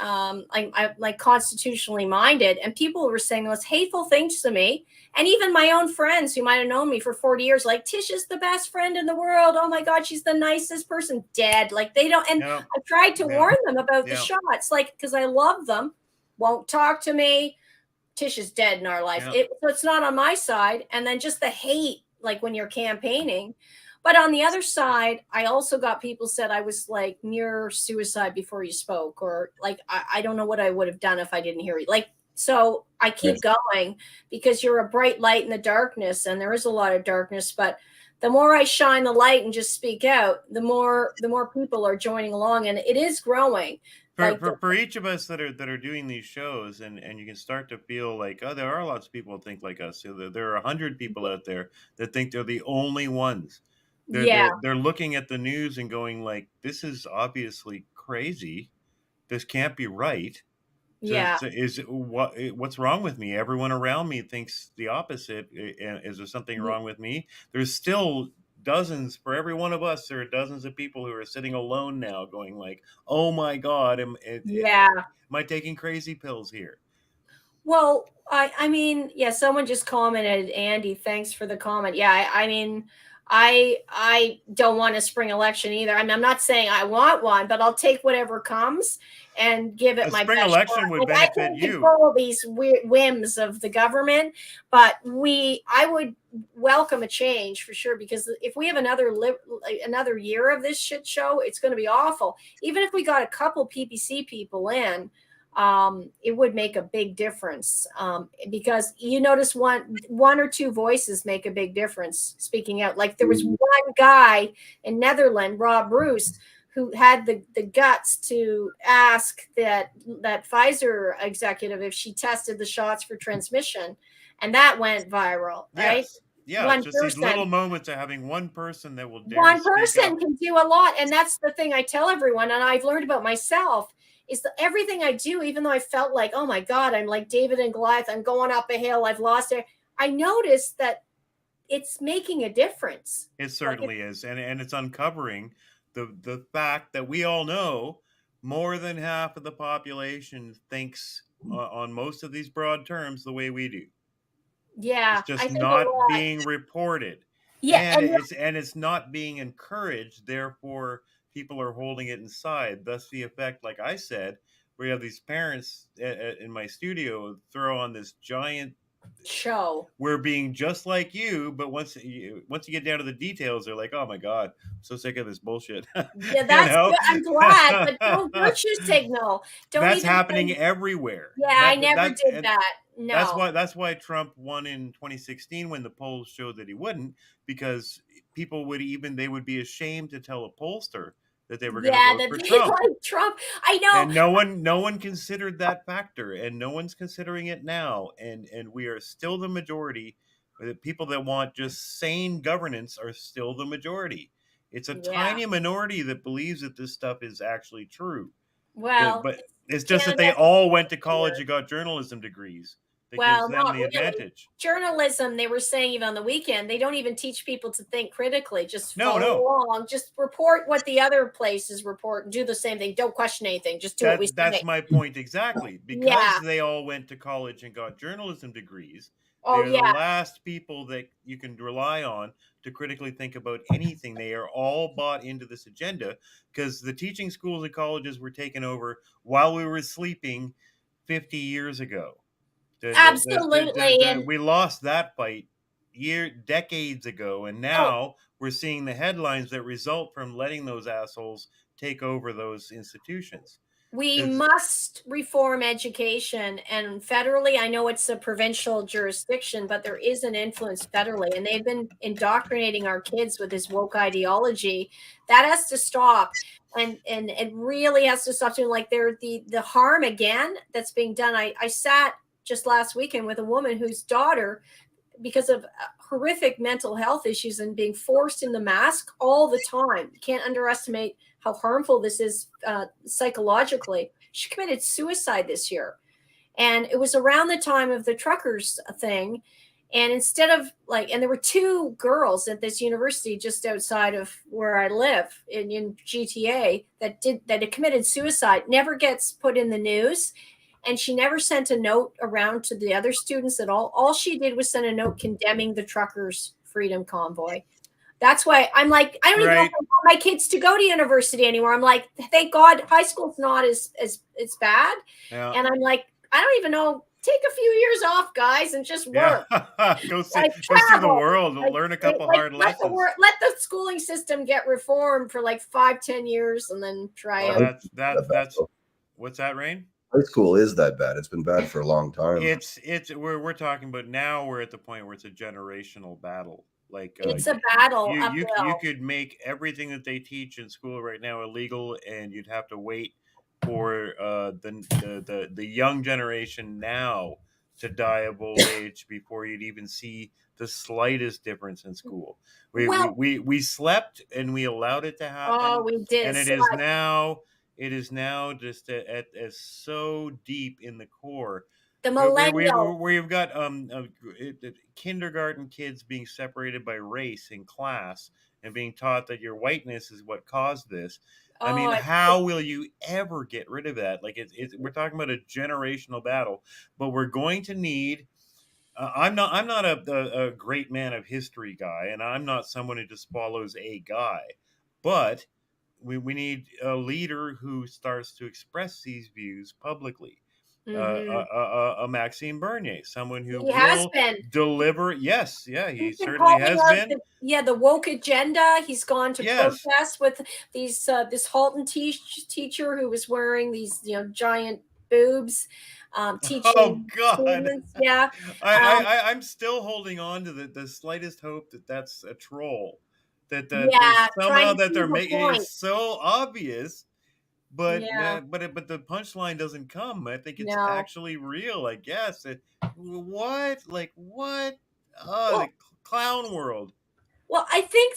like constitutionally minded, and people were saying the most hateful things to me. And even my own friends who might have known me for 40 years, like, Tish is the best friend in the world. Oh my God, she's the nicest person. Dead. Like, they don't. And Yeah, I tried to yeah, warn them about the yeah, shots, like, because I love them, won't talk to me. Tish is dead in our life. yeah. So it's not on my side. And then just the hate, like when you're campaigning. But on the other side, I also got people said I was like near suicide before you spoke, or like, I don't know what I would have done if I didn't hear you. Like, so I keep going because you're a bright light in the darkness, and there is a lot of darkness. But the more I shine the light and just speak out, the more people are joining along, and it is growing. Like, For each of us that are doing these shows, and you can start to feel like, oh, there are lots of people that think like us. So there are 100 people out there that think they're the only ones. yeah, They're looking at the news and going like, this is obviously crazy. This can't be right. yeah. Is what's wrong with me? Everyone around me thinks the opposite. Is there something wrong with me? There's still dozens, for every one of us. There are dozens of people who are sitting alone now, going like, "Oh my God, Yeah. am I taking crazy pills here?" Well, I mean, yeah, someone just commented, Andy, thanks for the comment. Yeah, I mean, I don't want a spring election either. I mean, I'm not saying I want one, but I'll take whatever comes and give it A my spring best shot. election would Like, I benefit can't you. control these whims of the government, but I would welcome a change for sure, because if we have another year of this shit show, it's going to be awful. Even if we got a couple PPC people in, it would make a big difference, because you notice one or two voices make a big difference speaking out. Like, there was one guy in Netherlands, Rob Bruce, who had the guts to ask that Pfizer executive if she tested the shots for transmission, and that went viral, right? Yes, yeah. It's One just these little person moments of having one person that will dare to one speak person up. can do a lot. And that's the thing I tell everyone, and I've learned about myself, is that everything I do, even though I felt like, oh my God, I'm like David and Goliath, I'm going up a hill, I've lost it, I noticed that it's making a difference. It Like, certainly is, and it's uncovering the fact that we all know more than half of the population thinks on most of these broad terms the way we do. It's yeah, I just think a not lot. being reported, Yeah, and and it's not being encouraged. Therefore, people are holding it inside. Thus, the effect, like I said, where you have these parents in my studio throw on this giant, show. we're being just like you, but once you get down to the details, they're like, oh my God, I'm so sick of this bullshit. Yeah, You that's know. good. I'm glad, but don't virtue signal. Don't That's even happening say, everywhere. yeah, I never did And that. No. that's why Trump won in 2016 when the polls showed that he wouldn't, because people they would be ashamed to tell a pollster that they were going to Yeah, vote that for they Trump. like Trump. I know. And no one considered that factor, and no one's considering it now, and we are still the majority The people that want just sane governance are still the majority. It's a Yeah. tiny minority that believes that this stuff is actually true. Well, But it's just that Canada. they all went to college and got journalism degrees. That gives Well, them not the really. advantage. Journalism, they were saying even on the weekend, they don't even teach people to think critically. Just No, follow no. along. Just report what the other places report and do the same thing. Don't question anything. Just do what we say. That's my point exactly. Because Yeah. they all went to college and got journalism degrees, Oh, they're the yeah. last people that you can rely on to critically think about anything. They are all bought into this agenda because the teaching schools and colleges were taken over while we were sleeping 50 years ago. Absolutely. And We lost that fight decades ago, and now we're seeing the headlines that result from letting those assholes take over those institutions. we must reform education, and federally, I know it's a provincial jurisdiction, but there is an influence federally, and they've been indoctrinating our kids with this woke ideology. That has to stop, and it really has to stop. Doing like the harm again that's being done. I sat just last weekend with a woman whose daughter, because of horrific mental health issues and being forced in the mask all the time. You can't underestimate how harmful this is psychologically. She committed suicide this year. And it was around the time of the truckers thing. And instead of and there were two girls at this university just outside of where I live in GTA that had committed suicide, never gets put in the news. And she never sent a note around to the other students at all. All she did was send a note condemning the truckers' freedom convoy. That's why I'm like, I don't even know if I want my kids to go to university anymore. I'm like, thank God high school's not as bad. Yeah. And I'm like, I don't even know. Take a few years off, guys, and just work. Go see the world and learn a couple hard lessons. Let the schooling system get reformed for 5-10 years and then try it. That's what's that, Rain? High school is that bad. It's been bad for a long time. We're talking about now. We're at the point where it's a generational battle. It's a battle. You could make everything that they teach in school right now illegal, and you'd have to wait for the young generation now to die of old age before you'd even see the slightest difference in school. We slept and we allowed it to happen. Oh, we did. And it is now just at so deep in the core. The millennial. Where you've got kindergarten kids being separated by race in class and being taught that your whiteness is what caused this. I mean, how will you ever get rid of that? We're talking about a generational battle, but we're going to need. I'm not a great man of history guy, and I'm not someone who just follows a guy, but we need a leader who starts to express these views publicly. A Maxime Bernier, someone who will deliver. Yes, yeah, he certainly has been. The woke agenda. He's gone to protest with these this Halton teacher who was wearing these giant boobs. Teaching oh God! Students. Yeah, I'm still holding on to the slightest hope that that's a troll. That somehow that they're making it so obvious. But the punchline doesn't come. I think it's actually real. I guess. What? The clown world. Well, I think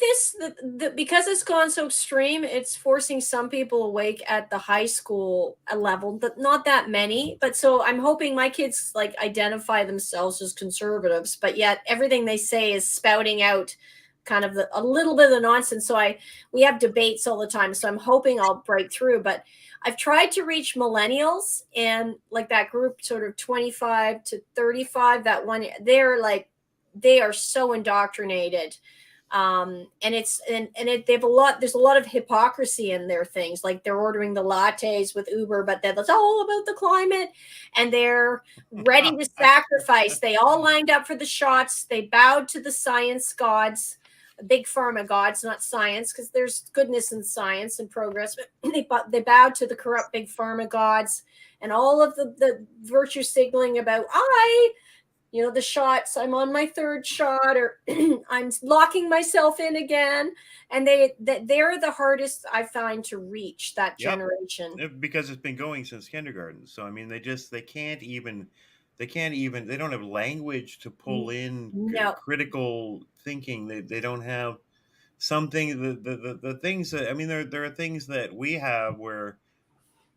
because it's gone so extreme, it's forcing some people awake at the high school level, but not that many. But so I'm hoping my kids identify themselves as conservatives, but yet everything they say is spouting out kind of a little bit of the nonsense. So we have debates all the time. So I'm hoping I'll break through, but I've tried to reach millennials and that group sort of 25 to 35, that one, they are so indoctrinated. And there's a lot of hypocrisy in their things. They're ordering the lattes with Uber, but that's all about the climate, and they're ready to sacrifice. They all lined up for the shots. They bowed to the science gods, big pharma gods, not science, because there's goodness in science and progress. But they bowed to the corrupt big pharma gods, and all of the virtue signaling about the shots. I'm on my third shot, or I'm locking myself in again. And they're the hardest I find to reach that generation, because it's been going since kindergarten. So I mean, they can't even they don't have language to pull in No. critical thinking. They don't have something, the things that, I mean, there are things that we have where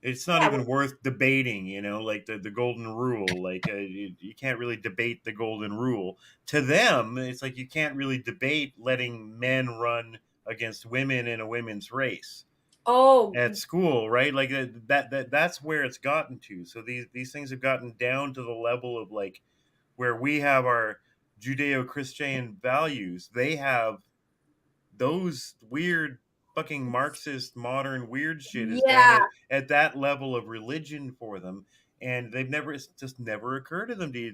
it's not Yeah. even worth debating, like the golden rule. Like you can't really debate the golden rule. To them, it's like you can't really debate letting men run against women in a women's race Oh, at school, right? Like that's where it's gotten to. So these things have gotten down to the level of like where we have our Judeo-Christian values. They have those weird fucking Marxist modern weird shit is down yeah. at that level of religion for them, and it's just never occurred to them to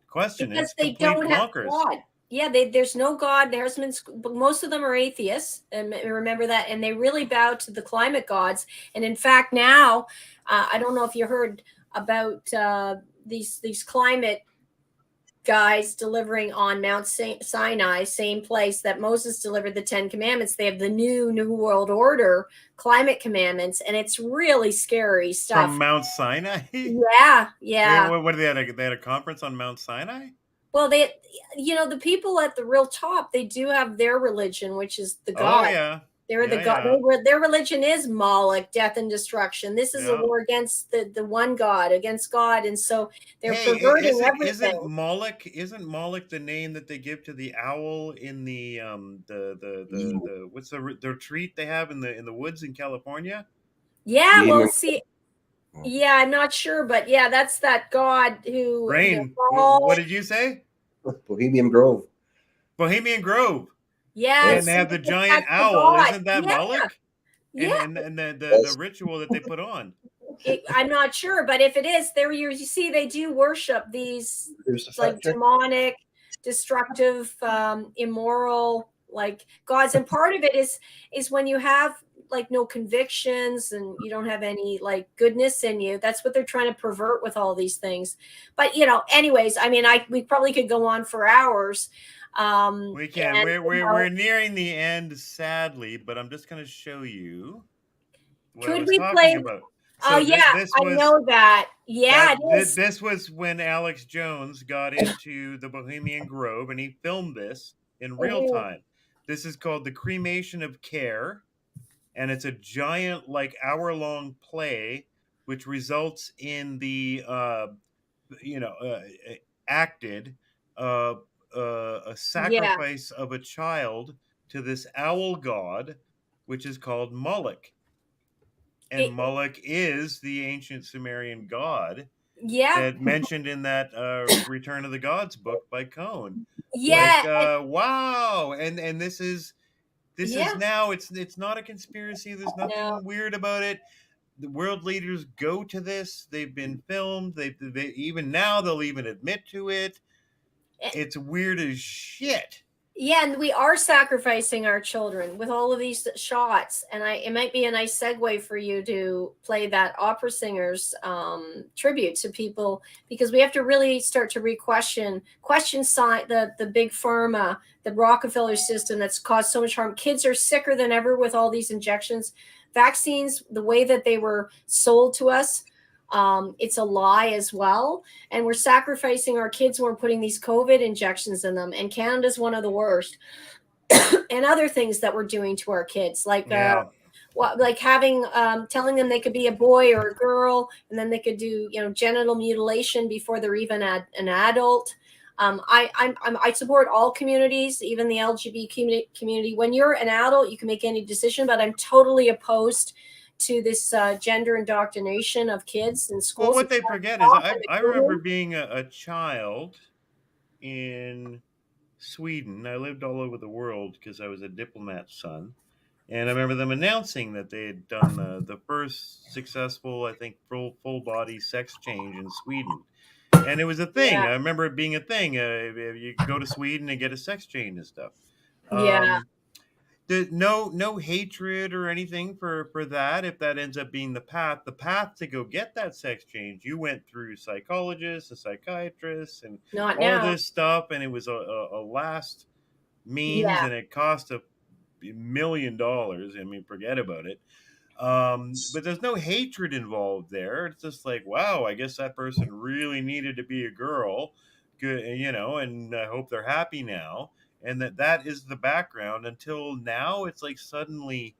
question it. Because It's they complete don't have bonkers. God. Yeah, there's no God. There hasn't been, but most of them are atheists, and remember that. And they really bow to the climate gods. And in fact, now I don't know if you heard about these climate guys delivering on Mount Sinai, same place that Moses delivered the 10 Commandments. They have the New World Order climate commandments, and it's really scary From stuff. Mount Sinai. Yeah, yeah. What did they had a conference on Mount Sinai? Well, the people at the real top, they do have their religion, which is the Oh God. yeah, They're the yeah, God. yeah, Their religion is Moloch, death and destruction. This is a yeah. war against the one God, against God, and so they're Hey, perverting isn't everything. Moloch the name that they give to the owl in the what's the retreat they have in the woods in California? Yeah, well, Bohemian. see, yeah, I'm not sure, but yeah, that's that God who Rain. What falls. did you say? Bohemian Grove. Bohemian Grove. Yeah. And they Yes, have the giant that's the owl. God. Isn't that Yeah, Moloch? yeah. And the Yes. ritual that they put on. I'm not sure, but if it is, there you see they do worship these like Crucifactor. demonic, destructive, immoral like gods, and part of it is when you have like no convictions and you don't have any like goodness in you. That's what they're trying to pervert with all these things. But anyways, I mean, we probably could go on for hours. We can. And We're nearing the end, sadly, but I'm just going to show you what I could was we talking play? about. Oh So yeah, this I was know that. Yeah, it is. this was when Alex Jones got into the Bohemian Grove, and he filmed this in real Oh, time. This is called The Cremation of Care, and it's a giant, like, hour-long play, which results in the you know uh, acted uh, a yeah. sacrifice of a child to this owl god, which is called Moloch. And It, Moloch is the ancient Sumerian god yeah. that mentioned in that Return of the Gods book by Cohn. Yeah. Like, wow. And this is Yeah. now, it's not a conspiracy. There's No. nothing weird about it. The world leaders go to this. They've been filmed. They even now they'll even admit to it. It's weird as shit. Yeah, and we are sacrificing our children with all of these shots. And it might be a nice segue for you to play that opera singers tribute to people, because we have to really start to question the big pharma, the Rockefeller system that's caused so much harm. Kids are sicker than ever with all these injections. Vaccines, the way that they were sold to us, it's a lie as well. And we're sacrificing our kids when we're putting these COVID injections in them. And Canada's one of the worst. And other things that we're doing to our kids, like Yeah. like having telling them they could be a boy or a girl, and then they could do genital mutilation before they're even an adult. I support all communities, even the LGBT community. When you're an adult, you can make any decision, but I'm totally opposed to this gender indoctrination of kids in Well, schools. what It's they got to forget is stop, I and remember being a child in Sweden. I lived all over the world because I was a diplomat's son. And I remember them announcing that they had done the first successful, I think, full body sex change in Sweden. And it was a thing. yeah, I remember it being a thing. You could go to Sweden and get a sex change and stuff. yeah. No hatred or anything for that. If that ends up being the path to go get that sex change, you went through psychologists and psychiatrists and Not all now. this stuff, and it was a last means, Yeah, and it cost $1 million. I mean, forget about it. But there's no hatred involved there. It's just like, wow, I guess that person really needed to be a girl, good, and I hope they're happy now. And that is the background until now. It's like suddenly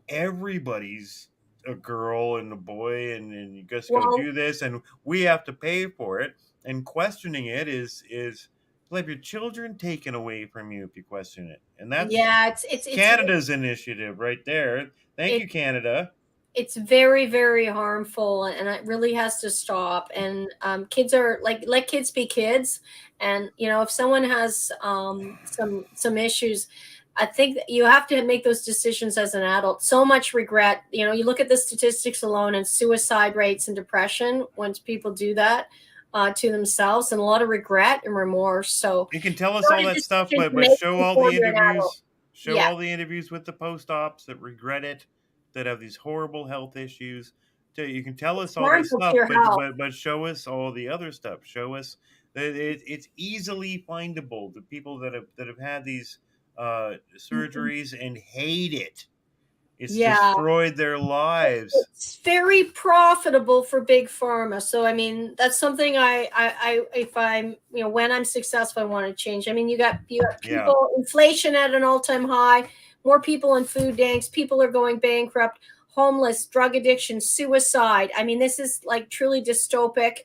everybody's a girl and a boy, and you just go Well, do this, and we have to pay for it. And questioning it is you'll have your children taken away from you if you question it. And that's yeah, it's Canada's initiative right there. Thank it, you, Canada. it's very, very harmful, and it really has to stop. And kids are like, let kids be kids. And if someone has some issues, I think that you have to make those decisions as an adult. So much regret. You look at the statistics alone, and suicide rates and depression once people do that to themselves, and a lot of regret and remorse. So You can tell us not all a that stuff, decision to but make show all before the you're an adult. interviews. Show Yeah, all the interviews with the post ops that regret it, that have these horrible health issues. You can tell it's us all this harmful to stuff, your health. but show us all the other stuff. Show us that it's easily findable. The people that have had these surgeries and hate it. It's Yeah. destroyed their lives. It's very profitable for big pharma. So I mean, that's something if I'm when I'm successful, I want to change. I mean, you got Yeah. people, inflation at an all-time high, more people in food banks, people are going bankrupt, homeless, drug addiction, suicide. I mean, this is like truly dystopic,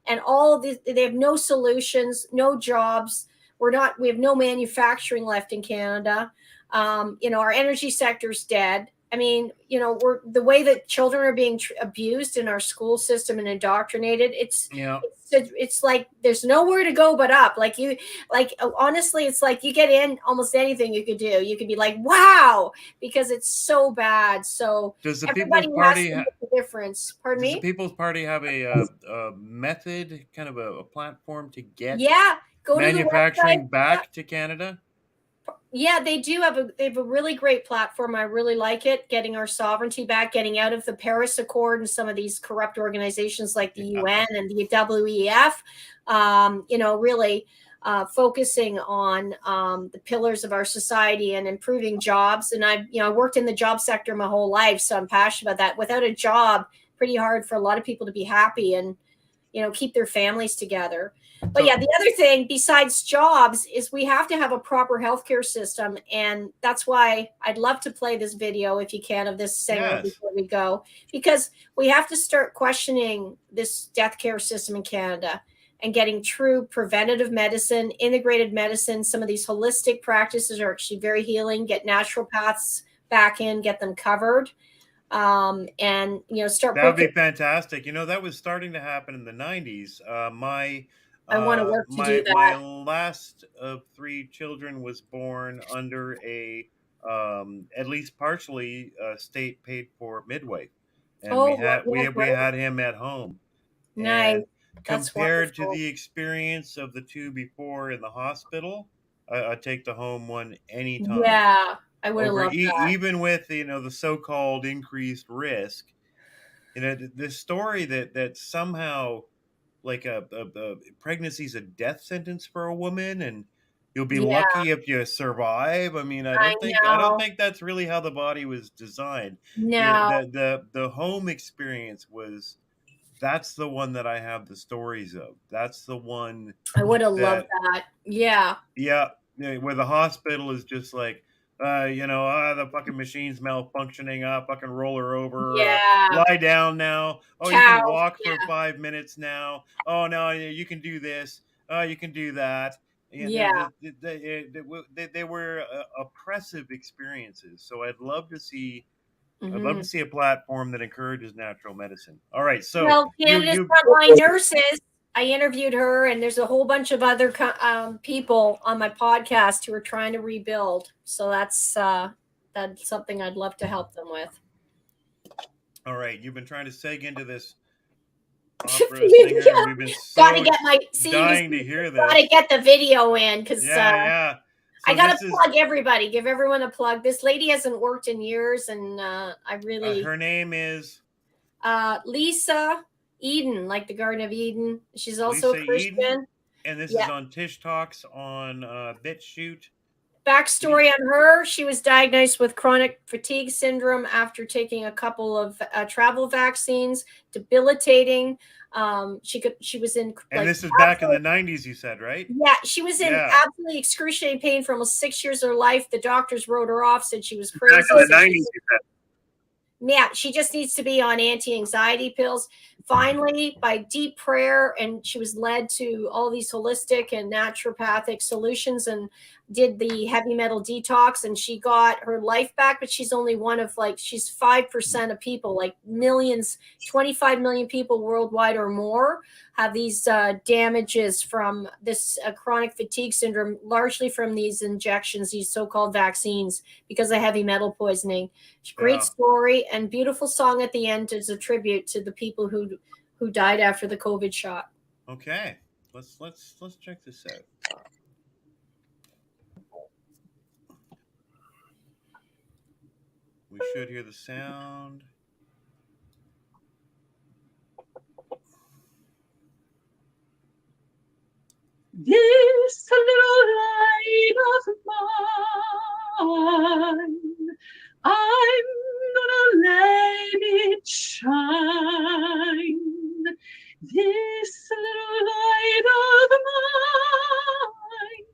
and all of these, they have no solutions, no jobs. We have no manufacturing left in Canada. Our energy sector's dead. I mean, we're the way that children are being abused in our school system and indoctrinated. Yeah. It's like there's nowhere to go but up. Honestly, it's like you get in almost anything you could do. You could be like, wow, because it's so bad. So Does the everybody People's has Party to make a difference. Pardon does the me? People's Party have a method, kind of a platform to get Yeah, go to the website. manufacturing back to Canada? Yeah, they have a really great platform. I really like it. Getting our sovereignty back, getting out of the Paris Accord and some of these corrupt organizations like the UN and the WEF. Really focusing on the pillars of our society and improving jobs. And I worked in the job sector my whole life, so I'm passionate about that. Without a job, pretty hard for a lot of people to be happy and keep their families together. But yeah, the other thing besides jobs is we have to have a proper healthcare system. And that's why I'd love to play this video, if you can, of this singer before we go, because we have to start questioning this death care system in Canada and getting true preventative medicine, integrated medicine. Some of these holistic practices are actually very healing. Get naturopaths back in, get them covered. And start. That would be fantastic. That was starting to happen in the 90s. I want to work to do My that. last of 3 children was born under a at least partially state paid for midwife, and Oh, we had him at home. nice. And That's compared to wonderful. the experience of the 2 before in the hospital, I'd take the home one anytime. Yeah, I would have loved that. Even with the so-called increased risk. This story that somehow, like a pregnancy is a death sentence for a woman, and you'll be Yeah, lucky if you survive. I mean, I I don't know. think that's really how the body was designed. No, The home experience that's the one that I have the stories of. That's the one I would have loved that that. Yeah, where the hospital is just like, the fucking machine's malfunctioning. Fucking roll her over. yeah. Lie down now. Oh, you can Cows. walk for Yeah, 5 minutes now. Oh no, you can do this. Oh, you can do that. yeah. They were oppressive experiences. So I'd love to see. I'd love Hmm. to see a platform that encourages natural medicine. All right, so Well, Canada's frontline nurses. I interviewed her, and there's a whole bunch of other people on my podcast who are trying to rebuild. So that's something I'd love to help them with. all right, you've been trying to seg into this opera singer, and we've been so Got to get dying to hear this. Got to get the video in because yeah. So I got to plug everybody. Give everyone a plug. This lady hasn't worked in years, and I really. Her name is Lisa Eden, like the Garden of Eden. She's also Lisa a Christian. Eden, and this is on Tish Talks on Bitchute. Backstory on her: she was diagnosed with chronic fatigue syndrome after taking a couple of travel vaccines, debilitating. She was in and this is back in the 90s, you said, right? Yeah, she was in absolutely excruciating pain for almost 6 years of her life. The doctors wrote her off, said she was crazy. Back in the 90s, you said. Yeah, she just needs to be on anti-anxiety pills. Finally, by deep prayer, and she was led to all these holistic and naturopathic solutions and did the heavy metal detox, and she got her life back. But she's only one of, like, she's 5% of people, like millions, 25 million people worldwide or more have these damages from this chronic fatigue syndrome, largely from these injections, these so-called vaccines, because of heavy metal poisoning. Great story and beautiful song at the end as a tribute to the people who died after the COVID shot. Okay, let's check this out. We should hear the sound. This little light of mine, I'm gonna let it shine. This little light of mine,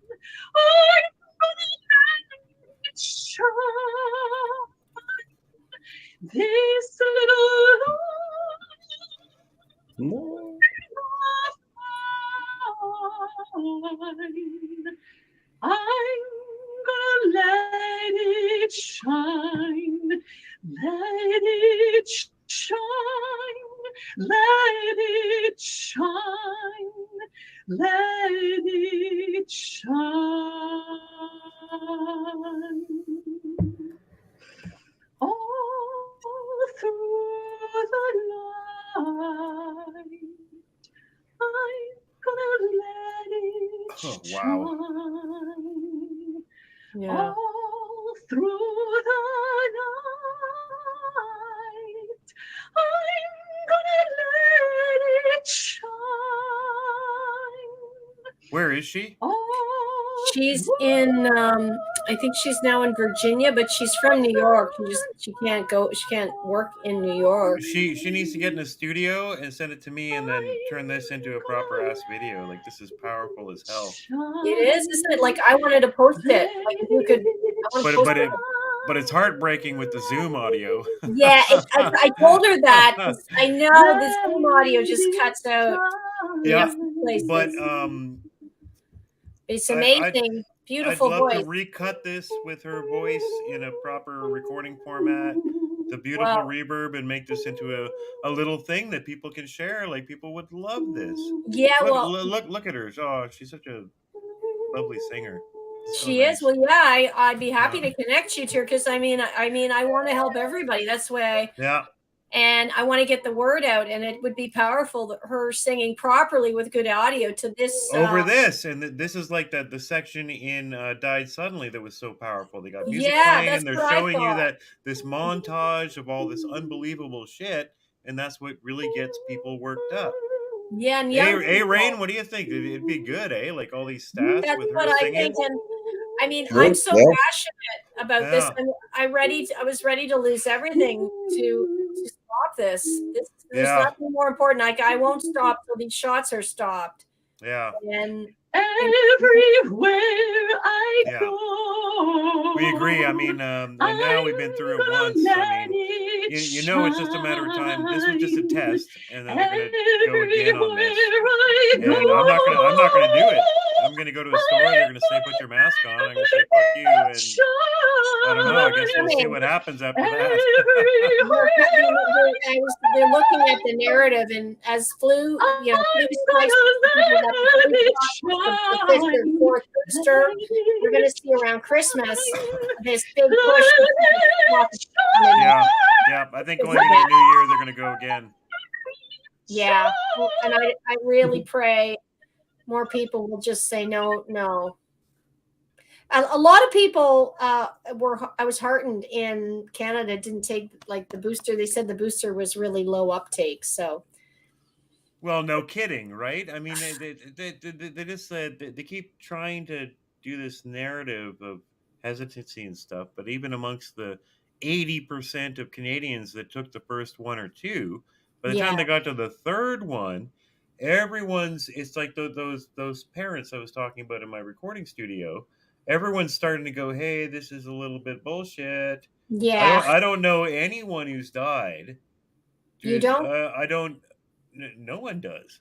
I'm gonna let it shine. This little light I'm gonna let it shine, let it shine, let it shine, let it shine. All through the night, I'm gonna let it shine. Yeah. All through the night, I'm gonna let it shine. Where is she? She's in I think she's now in Virginia, but she's from New York. She can't work in New York. She needs to get in a studio and send it to me, and then turn this into a proper ass video. Like, this is powerful as hell. It is, isn't it? Like, I wanted to post it. Like, if you could, but it's heartbreaking with the Zoom audio. Yeah, I told her that. I know the Zoom audio just cuts out. Yeah, places. but it's amazing. Beautiful I'd love voice. to recut this with her voice in a proper recording format, the beautiful reverb, and make this into a little thing that people can share. Like, people would love this. Yeah, look at her. Oh, she's such a lovely singer. She is. Well, yeah, I'd be happy to connect you to her, because I mean, I want to help everybody. That's why. And I want to get the word out, and it would be powerful that her singing properly with good audio to this over this, and this is like the section in Died Suddenly that was so powerful. They got music playing, and they're showing you that this montage of all this unbelievable shit, and that's what really gets people worked up. Yeah, and Rain, what do you think? It'd be good, Like all these stats with her singing. I think, and I mean, I'm so passionate about this. I was ready to lose everything to stop this. There's nothing more important. Like, I won't stop till these shots are stopped. Yeah. And everywhere I go. We agree. I mean, and now we've been through it once. I mean, you know, it's just a matter of time. This was just a test, and then they're gonna go again on this. And I'm not gonna do it. I'm gonna go to a store. They're gonna say, "Put your mask on." I'm gonna say, "Fuck you," and I don't know. I guess we'll see what happens after that. They're looking at the narrative, and as flu, you know, the fourth booster, we're going to see around Christmas this big push. Yeah. I think going into the new year, they're going to go again. Yeah, and I really pray more people will just say no. A lot of people I was heartened in Canada didn't take like the booster. They said the booster was really low uptake. So, well, no kidding, right? I mean, they just said they keep trying to do this narrative of hesitancy and stuff. But even amongst the 80% of Canadians that took the first one or two, by the time Yeah. they got to the third one, it's like those parents I was talking about in my recording studio. Everyone's starting to go, hey, this is a little bit bullshit. Yeah. I don't know anyone who's died. You Dude, don't? I don't. No one does.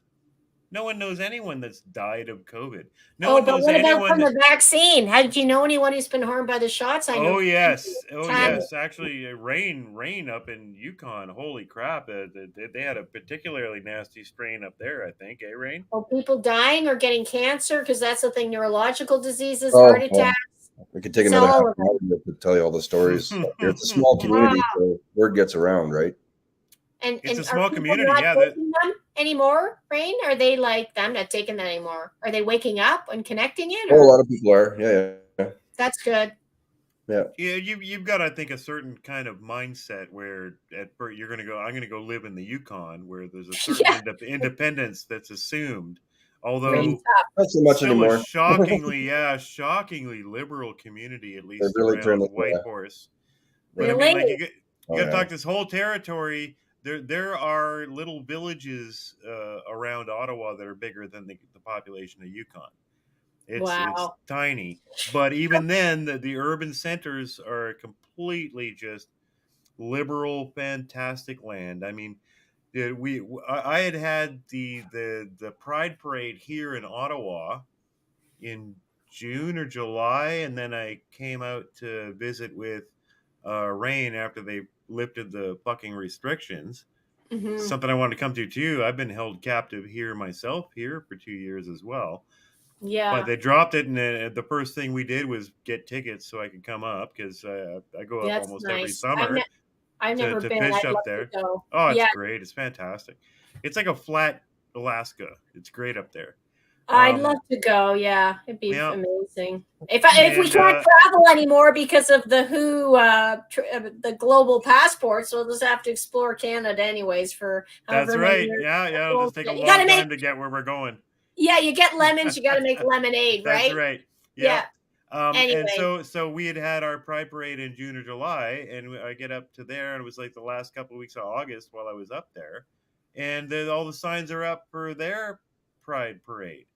No one knows anyone that's died of COVID. No Oh, one but knows what about anyone from that. the vaccine? How did you know anyone who's been harmed by the shots? I know Oh yes, oh plenty. yes. Actually, rain up in Yukon. Holy crap! They had a particularly nasty strain up there. I think, rain. Oh, people dying or getting cancer, because that's the thing. Neurological diseases, Oh, heart well, attacks. we could take It's another half all of an it. hour to tell you all the stories. Here, it's a small Wow. community, so word gets around, right? And It's a are small people community. not Yeah, taking them anymore, Rain? Are they like, I'm not taking that anymore? Are they waking up and connecting it? Oh, a Or lot of people are. Yeah. that's good. Yeah. yeah. You've got, I think, a certain kind of mindset where you're going to go. I'm going to go live in the Yukon, where there's a certain Yeah. independence that's assumed. Yeah, Pretty Although tough. not so much still a anymore. shockingly liberal community, at They've least really turned around it. Whitehorse. But I Yeah. mean, Really? like you Oh, got to yeah. talk this whole territory. There are little villages around Ottawa that are bigger than the population of Yukon. It's Wow. tiny, but even then, the urban centers are completely just liberal, fantastic land. I mean, I had the Pride Parade here in Ottawa in June or July, and then I came out to visit with Rain after they lifted the fucking restrictions. Hmm. Something I wanted to come to too. I've been held captive here myself here for 2 years as well. But Yeah. they dropped it, and the first thing we did was get tickets so I could come up because I go up That's almost every nice. summer I've never to been. fish I'd up love to there. go. Oh, it's Yeah. great. It's fantastic. It's like a flat Alaska. It's great up there. I'd love to go. Yeah, it'd be Yeah, amazing. If we and can't travel anymore because of the the global passports, we'll just have to explore Canada anyways for that's however many right. years. Yeah, it'll just take a You got long to make, time to get where we're going. yeah, you get lemons, you got to make lemonade, That's right? right. Yeah. Yep. And Anyway, so we had our Pride Parade in June or July, and I get up to there, and it was like the last couple of weeks of August while I was up there, and then all the signs are up for their Pride Parade,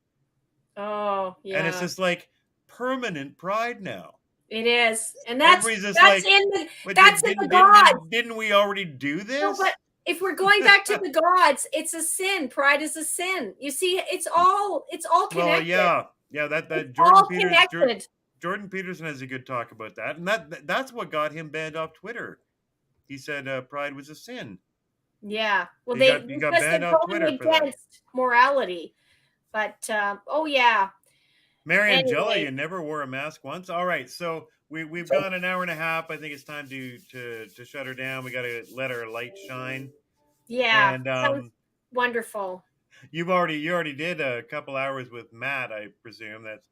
oh and it's yeah, just like permanent Pride now. it is, and Everybody's just that's like, in the "But that's in the gods. didn't we already do No, but this?" if we're going back to the gods, it's a sin. Pride is a sin. You see, it's all Well, connected. yeah. It's That all connected. Jordan Peterson has a good talk about that, and that's what got him banned off Twitter. He said pride was a sin. Yeah. Well, He got because banned they're off going Twitter for that. against morality. But oh yeah. Mary Angela, Anyway, you never wore a mask once. All right, so we've gone an hour and a half. I think it's time to shut her down. We got to let our light shine. yeah, And sounds wonderful. you already did a couple hours with Matt. I presume that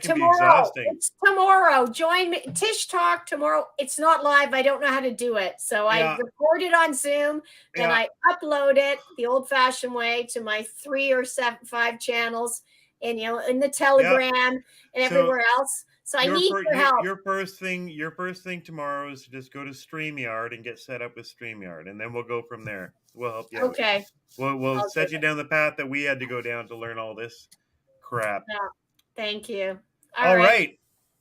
can be Tomorrow, exhausting. it's tomorrow. Join me, Tish Talk tomorrow. It's not live. I don't know how to do it, so I Yeah, record it on Zoom, then yeah, I upload it the old-fashioned way to my 5 channels, and in the yeah. Telegram and So everywhere else. So I need your help. your first thing tomorrow is to just go to StreamYard and get set up with StreamYard, and then we'll go from there. We'll help you out. Okay, We'll I'll do set you it. down the path that we had to go down to learn all this crap. Yeah, thank you. All right.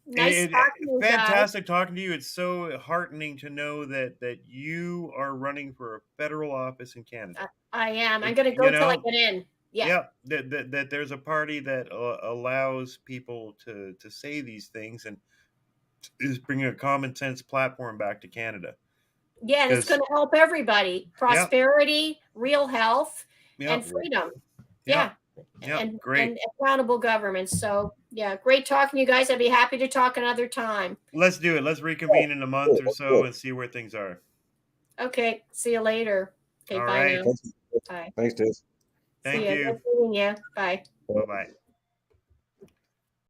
Nice talking to you guys. Fantastic talking to you. It's so heartening to know that you are running for a federal office in Canada. I am. I'm going to go till I get in. Yeah. That there's a party that allows people to say these things and is bringing a common sense platform back to Canada. Yeah, and it's going to help everybody. Prosperity, real health, and freedom. Yeah. Great. And accountable government. So, yeah, great talking to you guys. I'd be happy to talk another time. Let's do it. Let's reconvene in a month or so and see where things are. Okay. See you later. Okay. All bye right. now. Bye. Thanks, Tish. Thank See you. Nice meeting you. Bye. Bye-bye.